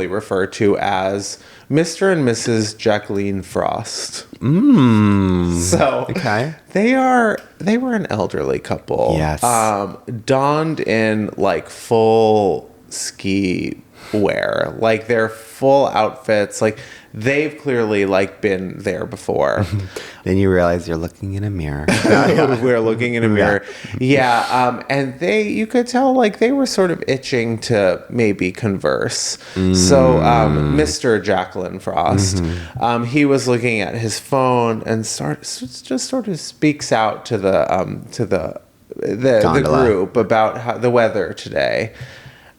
S2: refer to as Mr. and Mrs. Jacqueline Frost. So they were an elderly couple.
S1: Yes.
S2: Donned in like full ski wear, like their full outfits, like they've clearly like been there before.
S1: Then you realize you're looking in a mirror.
S2: We're looking in a mirror. Yeah. And you could tell like they were sort of itching to maybe converse. So Mr. Jacqueline Frost, he was looking at his phone and just sort of speaks out to the group about the weather today.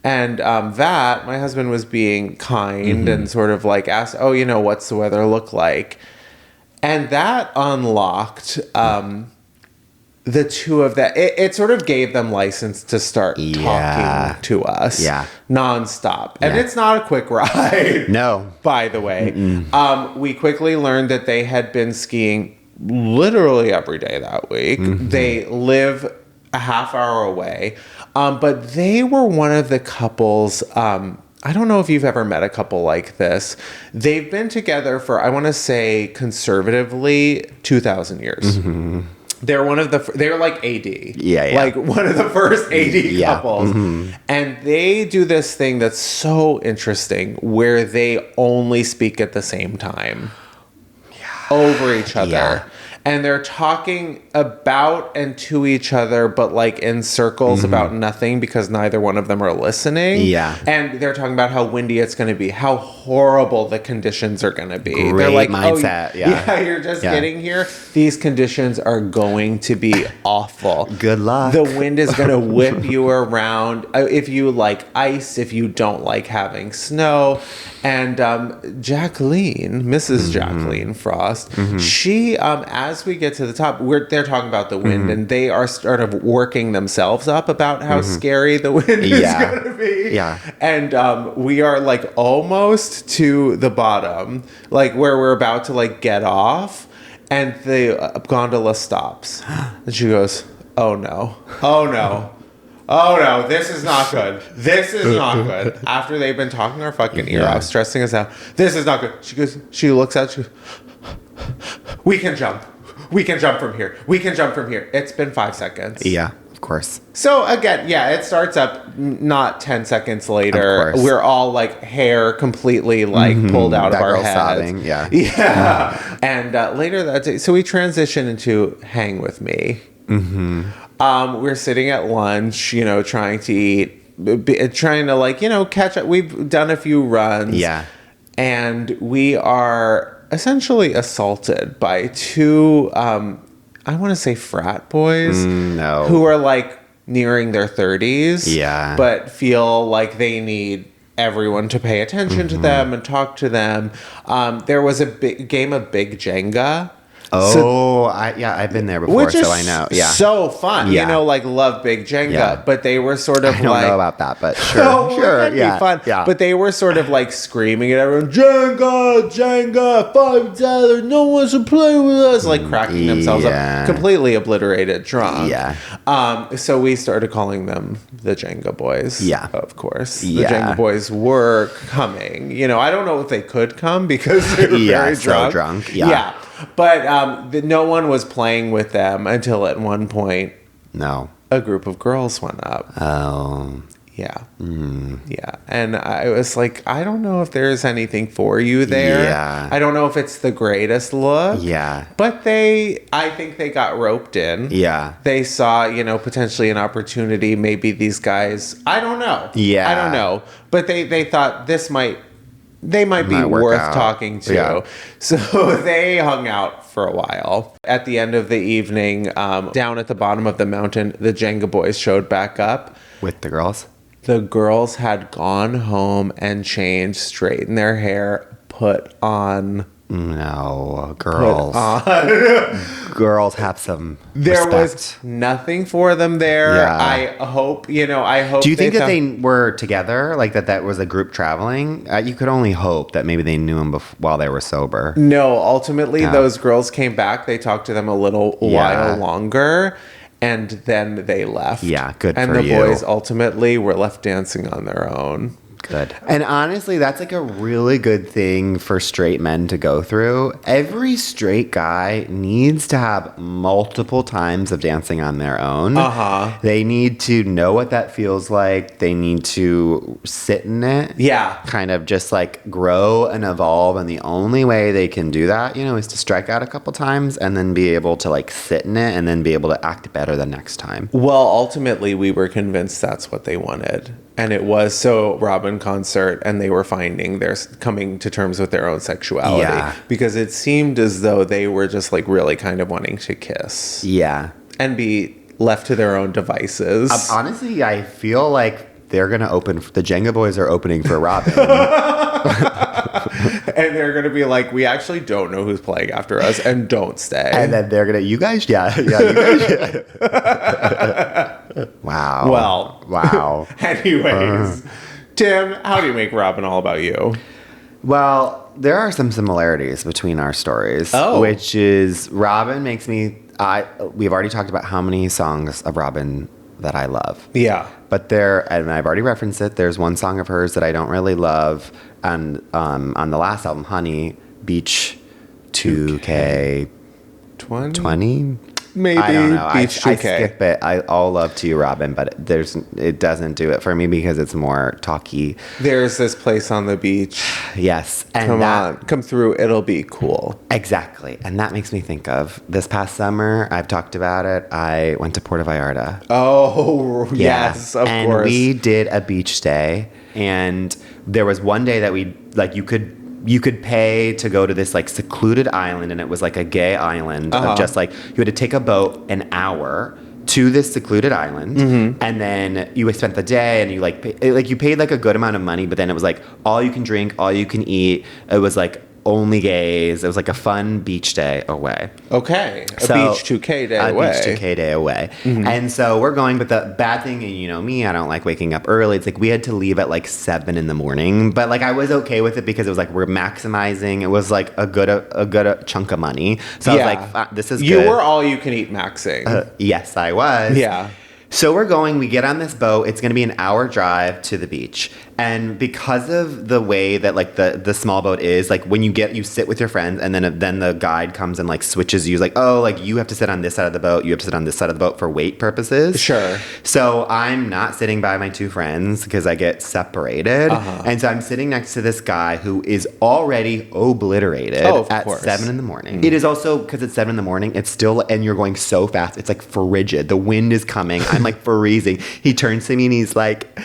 S2: And that, my husband was being kind and sort of like asked, what's the weather look like? And that unlocked the two of that. It sort of gave them license to start talking to us nonstop. And it's not a quick ride.
S1: No.
S2: By the way. We quickly learned that they had been skiing literally every day that week. They live a half hour away. But they were one of the couples, I don't know if you've ever met a couple like this. They've been together for, I want to say, conservatively, 2,000 years. They're they're like AD.
S1: Yeah.
S2: Like one of the first AD couples. And they do this thing that's so interesting where they only speak at the same time over each other. Yeah. And they're talking about and to each other, but like in circles about nothing because neither one of them are listening. Yeah. And they're talking about how windy it's going to be, how horrible the conditions are going to be.
S1: Great
S2: they're like,
S1: mindset.
S2: You're just getting here. These conditions are going to be awful.
S1: Good luck.
S2: The wind is going to whip you around. If you like ice, if you don't like having snow. And Jacqueline, Mrs. Jacqueline Frost, she, as we get to the top, they're talking about the wind, and they are sort of working themselves up about how scary the wind is going to be. Yeah. And we are like almost to the bottom, like where we're about to like get off. And the gondola stops. And she goes, oh no. Oh no. Oh no, this is not good. This is not good. After they've been talking our fucking ear off, stressing us out. This is not good. She looks out, she goes, we can jump. We can jump from here. We can jump from here. It's been 5 seconds.
S1: Yeah, of course.
S2: So again, it starts up not 10 seconds later. We're all like hair completely like pulled out of our heads. Sobbing. Yeah. And later that day, so we transition into Hang With Me. We're sitting at lunch, trying to eat, trying to like, catch up. We've done a few runs.
S1: Yeah.
S2: And we are essentially assaulted by two, I want to say frat boys.
S1: No.
S2: Who are like nearing their 30s.
S1: Yeah.
S2: But feel like they need everyone to pay attention to them and talk to them. There was a big game of Big Jenga.
S1: Oh, I've been there before, so I know. Yeah,
S2: so fun.
S1: Yeah.
S2: Love Big Jenga, but they were sort of
S1: I don't know about that, but sure,
S2: it'd be fun.
S1: Yeah.
S2: But they were sort of like screaming at everyone, Jenga, $5, no one should play with us, like cracking themselves up, completely obliterated, drunk.
S1: Yeah.
S2: So we started calling them the Jenga Boys. Yeah, of course. The Jenga Boys were coming. I don't know if they could come because they were very drunk.
S1: So drunk. Yeah.
S2: But no one was playing with them until at one point, a group of girls went up.
S1: Oh.
S2: Yeah. Yeah. And I was like, I don't know if there's anything for you there.
S1: Yeah.
S2: I don't know if it's the greatest look.
S1: Yeah.
S2: But I think they got roped in.
S1: Yeah.
S2: They saw, potentially an opportunity. Maybe these guys, I don't know. Yeah. I don't know. But they thought they might be worth talking to. Yeah. So they hung out for a while. At the end of the evening, down at the bottom of the mountain, the Jenga Boys showed back up.
S1: With the girls?
S2: The girls had gone home and changed, straightened their hair, put on...
S1: No, girls. Girls have some
S2: There
S1: respect.
S2: Was nothing for them there. Yeah. I hope. Do
S1: you think that they were together? Like that was a group traveling? You could only hope that maybe they knew him while they were sober.
S2: No, ultimately those girls came back. They talked to them a while longer. And then they left.
S1: Yeah, good for you.
S2: And the boys ultimately were left dancing on their own.
S1: Good. And honestly, that's like a really good thing for straight men to go through. Every straight guy needs to have multiple times of dancing on their own. They need to know what that feels like. They need to sit in it. Yeah. Kind of just like grow and evolve. And the only way they can do that, is to strike out a couple times and then be able to like sit in it and then be able to act better the next time.
S2: Well, ultimately, we were convinced that's what they wanted. And it was so Robyn concert, and they were coming to terms with their own sexuality. Yeah. Because it seemed as though they were just like really kind of wanting to kiss. Yeah. And be left to their own devices.
S1: Honestly, I feel like they're going to the Jenga Boys are opening for Robyn.
S2: And they're going to be like, we actually don't know who's playing after us, and don't stay.
S1: And then they're going to, you guys. Wow. Wow.
S2: Anyways, Tim, how do you make Robyn all about you?
S1: Well, there are some similarities between our stories. Which is Robyn makes me, we've already talked about how many songs of Robyn that I love. Yeah. But and I've already referenced it, there's one song of hers that I don't really love. And on the last album, Honey, Beach 2K 20?
S2: Maybe.
S1: I don't know.
S2: Beach 2K.
S1: I skip it. All love to you, Robyn, but it doesn't do it for me because it's more talky.
S2: There's this place on the beach.
S1: Yes.
S2: And come through. It'll be cool.
S1: Exactly. And that makes me think of this past summer. I've talked about it. I went to Puerto Vallarta.
S2: Oh, yes, of course.
S1: And we did a beach day. And there was one day that you could pay to go to this like secluded island, and it was like a gay island of just like you had to take a boat an hour to this secluded island, and then you spent the day and you paid like a good amount of money, but then it was like all you can drink, all you can eat. It was like only gays. It was like a fun beach day away.
S2: Okay. Beach 2K day away.
S1: Beach 2K day away. Mm-hmm. And so we're going, but the bad thing, and you know me, I don't like waking up early. It's like we had to leave at like 7 in the morning. But like I was okay with it because it was like we're maximizing. It was like a good chunk of money. So I was like, this is good.
S2: You were all you can eat maxing.
S1: Yes, I was.
S2: Yeah.
S1: So we're going, we get on this boat. It's going to be an hour drive to the beach. And because of the way that like the small boat is, like when you sit with your friends and then the guide comes and like switches you, like, oh, like you have to sit on this side of the boat. You have to sit on this side of the boat for weight purposes.
S2: Sure.
S1: So I'm not sitting by my two friends because I get separated. And so I'm sitting next to this guy who is already obliterated at course. 7 in the morning. It is also, because it's 7 in the morning, it's still, and you're going so fast. It's like frigid. The wind is coming. I'm like freezing. He turns to me and he's like,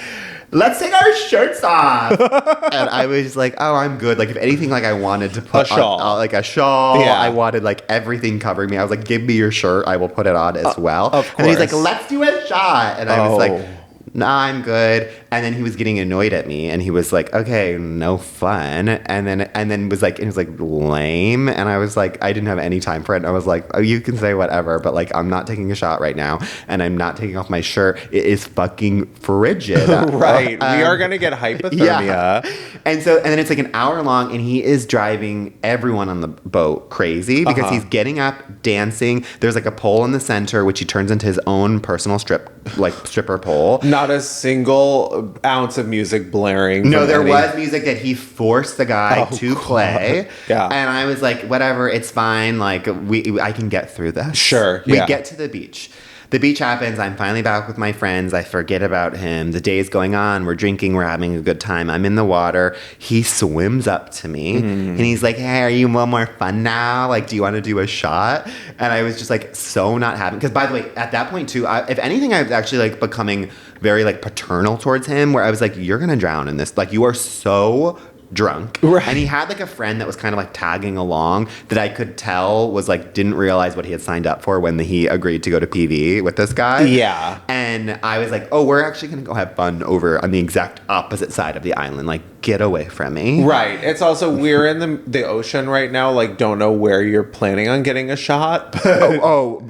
S1: let's take our shirts off. And I was like, oh, I'm good. Like, if anything, like I wanted to put
S2: a shawl.
S1: On, like a shawl.
S2: Yeah.
S1: I wanted like everything covering me. I was like, give me your shirt. I will put it on as well.
S2: Of course.
S1: And he's like, let's do a shot. And I was like, nah, I'm good. And then he was getting annoyed at me, and he was like, okay, no fun. And then was like, it was like lame. And I was like, I didn't have any time for it. And I was like, oh, you can say whatever, but like, I'm not taking a shot right now, and I'm not taking off my shirt. It is fucking frigid.
S2: Right. We are gonna get hypothermia.
S1: Yeah. And then it's like an hour long, and he is driving everyone on the boat crazy because he's getting up, dancing. There's like a pole in the center, which he turns into his own personal stripper pole.
S2: Not a single ounce of music blaring.
S1: No, there was music that he forced the guy to play.
S2: Yeah.
S1: And I was like, whatever, it's fine. Like, I can get through this.
S2: Sure.
S1: We get to the beach. The beach happens. I'm finally back with my friends. I forget about him. The day is going on. We're drinking. We're having a good time. I'm in the water. He swims up to me and he's like, hey, are you more fun now? Like, do you want to do a shot? And I was just like, so not having, because by the way, at that point too, if anything, I was actually like becoming very like paternal towards him, where I was like, you're going to drown in this. Like, you are so drunk.
S2: Right.
S1: And he had like a friend that was kind of like tagging along that I could tell was like, didn't realize what he had signed up for when he agreed to go to PV with this guy.
S2: Yeah.
S1: And I was like, oh, we're actually going to go have fun over on the exact opposite side of the island. Like, get away from me.
S2: Right. It's also, we're in the ocean right now. Like, don't know where you're planning on getting a shot.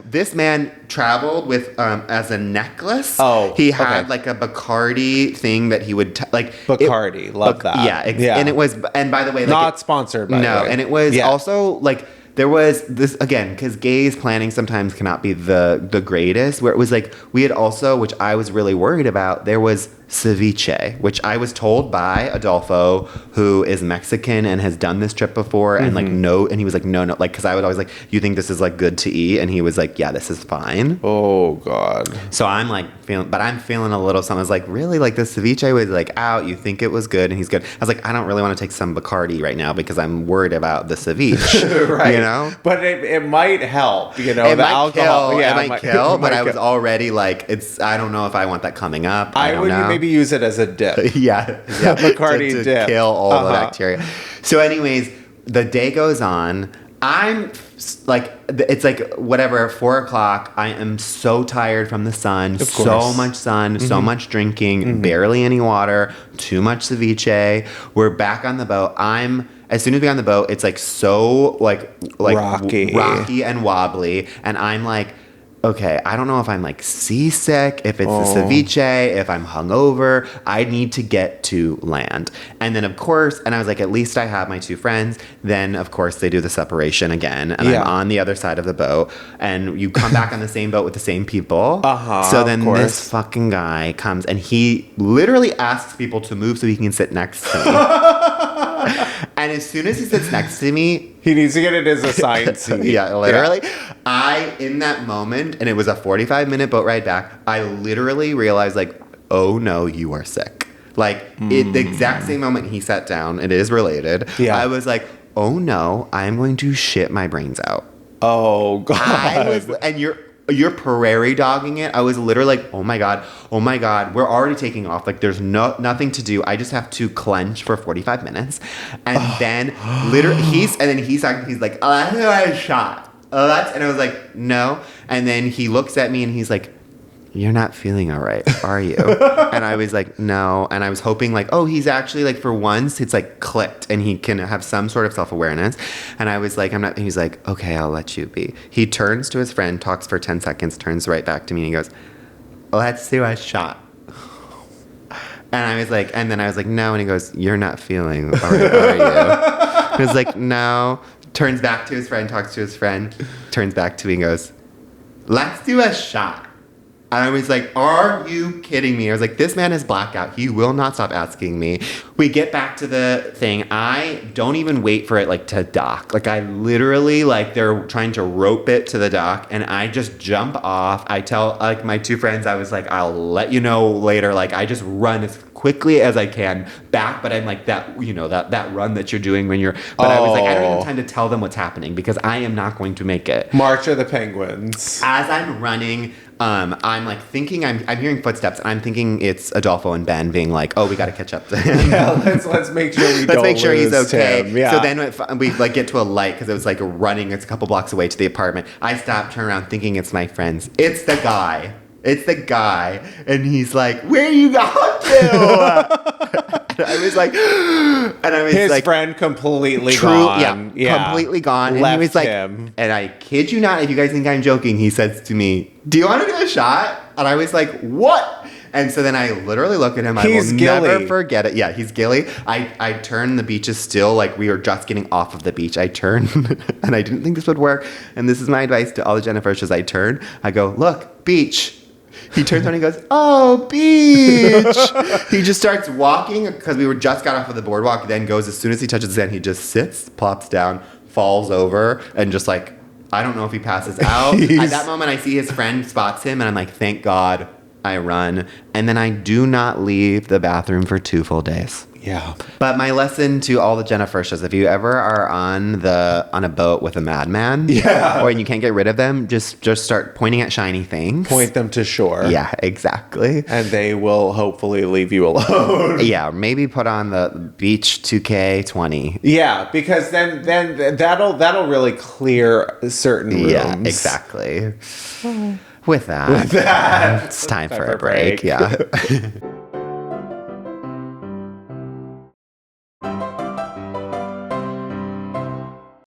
S1: This man traveled with as a necklace. He had like a Bacardi thing that he would
S2: Bacardi. Love that.
S1: Yeah. And it was, and by the way, like,
S2: not sponsored by the way.
S1: And it was also like, there was this, again, because gays planning sometimes cannot be the greatest, where it was like, we had also, which I was really worried about, there was ceviche, which I was told by Adolfo, who is Mexican and has done this trip before, and like, no, and he was like, no, like, because I was always like, you think this is like good to eat? And he was like, yeah, this is fine.
S2: Oh, God.
S1: So I'm like I'm feeling a little something. I was like, really? Like, the ceviche was like out, you think it was good, and he's good. I was like, I don't really want to take some Bacardi right now because I'm worried about the ceviche.
S2: Right.
S1: You know?
S2: But it might help, you know,
S1: it
S2: the
S1: might
S2: alcohol.
S1: Kill, it might kill, but I was already like, I don't know if I want that coming up. I don't know.
S2: Maybe use it as a dip.
S1: yeah.
S2: Bacardi
S1: to
S2: dip.
S1: Kill all the bacteria. So anyways, the day goes on. I'm like, it's like whatever, 4:00. I am so tired from the sun. So much sun, so much drinking, barely any water, too much ceviche. We're back on the boat. As soon as we get on the boat, it's like so like rocky and wobbly, and I'm like, okay, I don't know if I'm like seasick, if it's the ceviche, if I'm hungover. I need to get to land. And then, of course, and I was like, at least I have my two friends. Then, of course, they do the separation again. And I'm on the other side of the boat. And you come back on the same boat with the same people. So then this fucking guy comes and he literally asks people to move so he can sit next to me. And as soon as he sits next to me,
S2: he needs to get it as a assigned seat.
S1: Yeah, literally. Yeah. In that moment, and it was a 45-minute boat ride back, I literally realized, like, oh no, you are sick. Like, the exact same moment he sat down, it is related, I was like, oh no, I'm going to shit my brains out.
S2: Oh, God.
S1: And you're prairie dogging it. I was literally like, oh my God, we're already taking off. Like, there's nothing to do. I just have to clench for 45 minutes. And then literally he's like, oh, that's a shot. And I was like, no. And then he looks at me and he's like, you're not feeling all right, are you? And I was like, no. And I was hoping like, oh, he's actually like, for once, it's like clicked and he can have some sort of self-awareness. And I was like, I'm not, he's like, okay, I'll let you be. He turns to his friend, talks for 10 seconds, turns right back to me and he goes, let's do a shot. And I was like, and then I was like, no. And he goes, you're not feeling all right, are you? I was like, no. Turns back to his friend, talks to his friend, turns back to me and goes, let's do a shot. And I was like, are you kidding me? I was like, this man is blackout. He will not stop asking me. We get back to the thing. I don't even wait for it like to dock. Like I literally like they're trying to rope it to the dock and I just jump off. I tell like my two friends, I was like, I'll let you know later. Like I just run as quickly as I can back. But I'm like that, you know, that run that you're doing when you're, but I was like, I don't even have time to tell them what's happening because I am not going to make it.
S2: March of the Penguins.
S1: As I'm running, I'm like thinking I'm hearing footsteps and I'm thinking it's Adolfo and Ben being like, oh, we got to catch up to him.
S2: Yeah, let's make sure
S1: let's make sure he's okay.
S2: Tim. Yeah.
S1: So then we like get to a light because it was like running. It's a couple blocks away to the apartment. I stop, turn around, thinking it's my friends. It's the guy. It's the guy, and he's like, "Where you gone to?" And I was like,
S2: his friend completely gone.
S1: Yeah, completely gone.
S2: Left
S1: and he was like,
S2: him.
S1: And I kid you not, if you guys think I'm joking, he says to me, "Do you want to do a shot?" And I was like, "What?" And so then I literally look at him.
S2: He's
S1: I will
S2: Gilly.
S1: never forget it. Yeah, he's Gilly. I turn. The beach is still like we were just getting off of the beach. I turn, and I didn't think this would work. And this is my advice to all the Gennifertias. I turn. I go, look, beach. He turns around and he goes, oh, beach. He just starts walking because we were just got off of the boardwalk. Then goes, as soon as he touches the sand, he just sits, plops down, falls over, and just like, I don't know if he passes out. At that moment, I see his friend spots him, and I'm like, thank God. I run. And then I do not leave the bathroom for 2 full days.
S2: Yeah.
S1: But my lesson to all the Gennifertias, if you ever are on a boat with a madman, or you can't get rid of them, just start pointing at shiny things.
S2: Point them to shore.
S1: Yeah, exactly.
S2: And they will hopefully leave you alone.
S1: Yeah, maybe put on the beach 2K20.
S2: Yeah, because then that'll really clear certain rooms.
S1: Yeah, exactly. With that, it's time for a break. Yeah.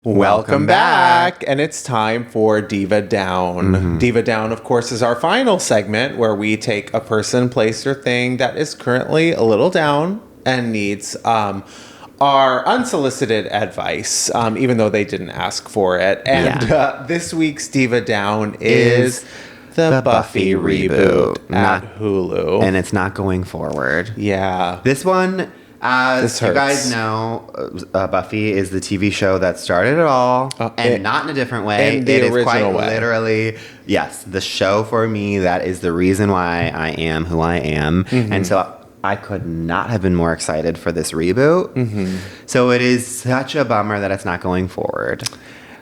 S2: Welcome back. And it's time for Diva Down. Mm-hmm. Diva Down, of course, is our final segment where we take a person, place, or thing that is currently a little down and needs our unsolicited advice, even though they didn't ask for it. And this week's Diva Down is the Buffy reboot at Hulu.
S1: And it's not going forward.
S2: Yeah.
S1: This one... As you guys know, Buffy is the TV show that started it all, and not in a different way.
S2: In the original
S1: quite
S2: way.
S1: Literally, yes, the show for me, that is the reason why I am who I am. Mm-hmm. And so I could not have been more excited for this reboot. Mm-hmm. So it is such a bummer that it's not going forward.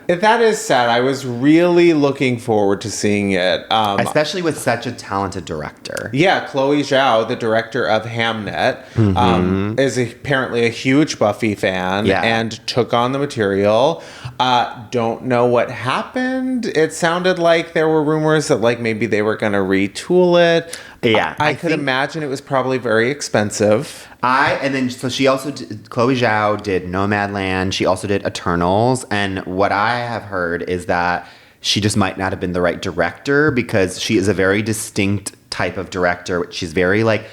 S2: That is sad. I was really looking forward to seeing it.
S1: Especially with such a talented director.
S2: Yeah, Chloe Zhao, the director of Hamnet, is apparently a huge Buffy fan and took on the material. Don't know what happened. It sounded like there were rumors that like maybe they were going to retool it.
S1: Yeah.
S2: I could imagine it was probably very expensive.
S1: So she also, Chloe Zhao did Nomadland. She also did Eternals. And what I have heard is that she just might not have been the right director because she is a very distinct type of director. She's very like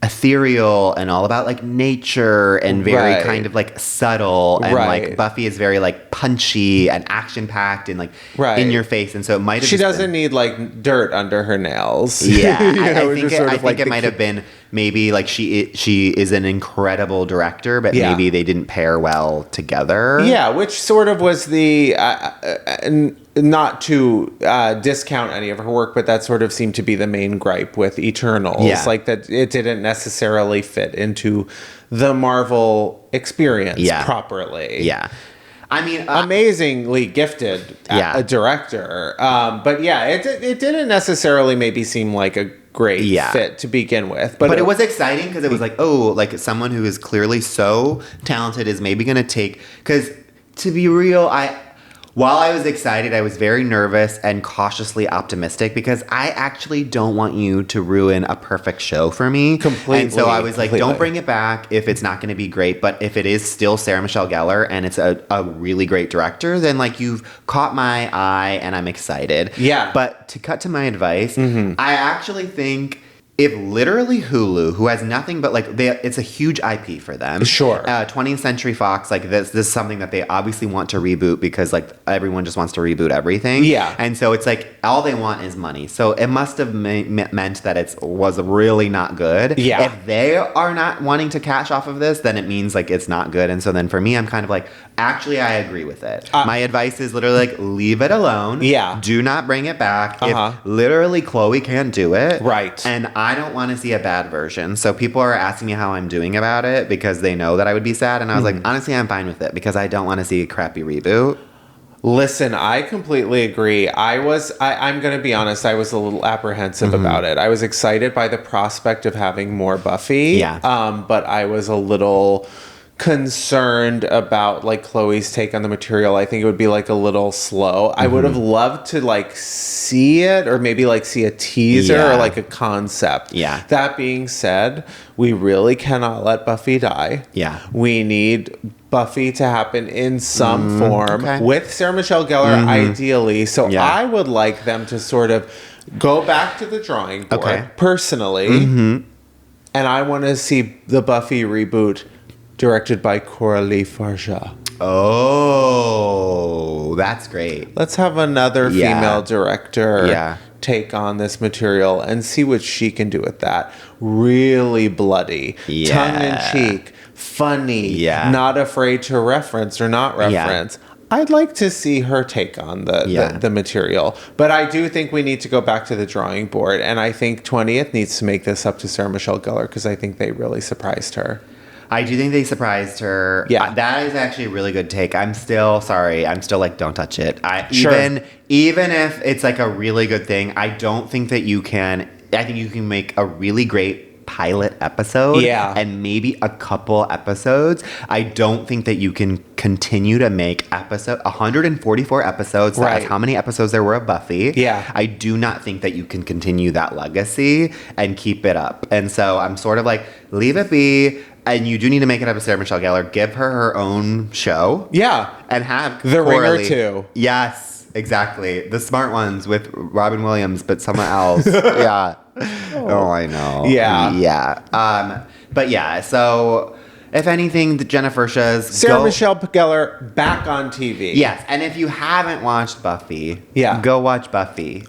S1: ethereal and all about like nature and very kind of like subtle. And like Buffy is very like punchy and action packed and like in your face. And so it might have
S2: She doesn't need like dirt under her nails.
S1: Yeah. I think it might have been maybe like she is an incredible director, but maybe they didn't pair well together.
S2: Yeah, which sort of was the not to discount any of her work, but that sort of seemed to be the main gripe with Eternals. Yeah. Like that it didn't necessarily fit into the Marvel experience properly.
S1: Yeah. I mean,
S2: amazingly gifted director. But it didn't necessarily maybe seem like a great fit to begin with.
S1: But it was exciting because it was like, oh, like someone who is clearly so talented is maybe going to take, because to be real, While I was excited, I was very nervous and cautiously optimistic because I actually don't want you to ruin a perfect show for me.
S2: Completely.
S1: And so I was like, don't bring it back if it's not going to be great. But if it is still Sarah Michelle Gellar and it's a really great director, then like you've caught my eye and I'm excited.
S2: Yeah.
S1: But to cut to my advice, I actually think if literally Hulu, who has nothing but like it's a huge IP for them.
S2: Sure.
S1: 20th Century Fox, like this is something that they obviously want to reboot because like everyone just wants to reboot everything.
S2: Yeah.
S1: And so it's like all they want is money. So it must have meant that it was really not good.
S2: Yeah.
S1: If they are not wanting to cash off of this, then it means like it's not good. And so then for me, I'm kind of like, actually, I agree with it. My advice is literally like, leave it alone.
S2: Yeah.
S1: Do not bring it back. If literally Chloe can't do it.
S2: Right.
S1: And I don't want to see a bad version. So people are asking me how I'm doing about it because they know that I would be sad. And I was like, honestly, I'm fine with it because I don't want to see a crappy reboot.
S2: Listen, I completely agree. I'm going to be honest, I was a little apprehensive about it. I was excited by the prospect of having more Buffy.
S1: Yeah.
S2: But I was a little concerned about like Chloe's take on the material. I think it would be like a little slow. I would have loved to like see it or maybe like see a teaser or like a concept.
S1: Yeah.
S2: That being said, we really cannot let Buffy die.
S1: Yeah.
S2: We need Buffy to happen in some form with Sarah Michelle Gellar ideally. So I would like them to sort of go back to the drawing board personally. And I want to see the Buffy reboot directed by Coralie Farja.
S1: Oh, that's great.
S2: Let's have another female director take on this material and see what she can do with that. Really bloody, tongue-in-cheek, funny, not afraid to reference or not reference. I'd like to see her take on the material. But I do think we need to go back to the drawing board. And I think 20th needs to make this up to Sarah Michelle Gellar because I think they really surprised her.
S1: I do think they surprised her. Yeah. That is actually a really good take. I'm still like, don't touch it. Even if it's like a really good thing, I don't think that I think you can make a really great pilot episode. Yeah. And maybe a couple episodes. I don't think that you can continue to make 144 episodes. That's how many episodes there were of Buffy. Yeah. I do not think that you can continue that legacy and keep it up. And so I'm sort of like, leave it be. And you do need to make it up to Sarah Michelle Gellar. Give her own show. Yeah. And have
S2: The Ringer too.
S1: Yes, exactly. The smart ones with Robin Williams, but someone else. Yeah. Oh, I know. Yeah. Yeah. But yeah, so if anything, the Gennifertias.
S2: Sarah Michelle Gellar back on TV.
S1: Yes. And if you haven't watched Buffy, go watch Buffy.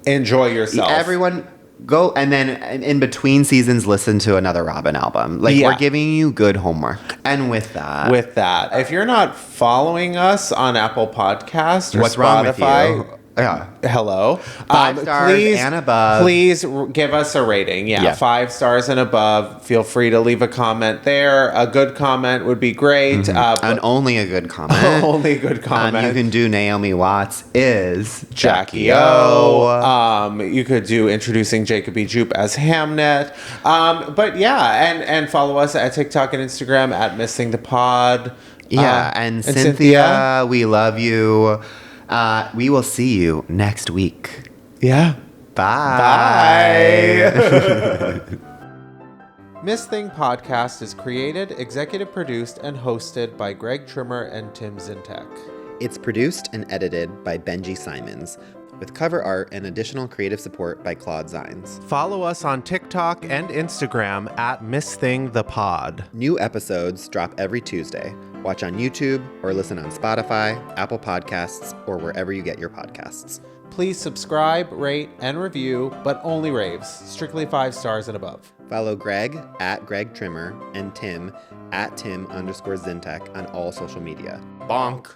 S2: Enjoy yourself.
S1: Everyone... Go and then in between seasons, listen to another Robyn album. Like we're giving you good homework. And with that,
S2: if you're not following us on Apple Podcasts or
S1: what's
S2: Spotify,
S1: wrong with you? Yeah.
S2: Hello.
S1: 5 stars and above.
S2: Please give us a rating. Yeah, 5 stars and above. Feel free to leave a comment there. A good comment would be great.
S1: And only a good comment.
S2: Only a good comment.
S1: You can do Naomi Watts is
S2: Jackie O. You could do Introducing Jacob E. Jupe as Hamnet. But yeah, and follow us at TikTok and Instagram at Missing the Pod.
S1: Yeah, and Cynthia, we love you. We will see you next week.
S2: Yeah.
S1: Bye.
S2: Miss Thing Podcast is created, executive produced, and hosted by Greg Trimmer and Tim Zintek.
S1: It's produced and edited by Benji Simons, with cover art and additional creative support by Claude Zines.
S2: Follow us on TikTok and Instagram at Miss Thing the Pod.
S1: New episodes drop every Tuesday. Watch on YouTube or listen on Spotify, Apple Podcasts, or wherever you get your podcasts.
S2: Please subscribe, rate, and review, but only raves. Strictly 5 stars and above.
S1: Follow Greg at Greg Trimmer and Tim at Tim_Zintek on all social media. BONK!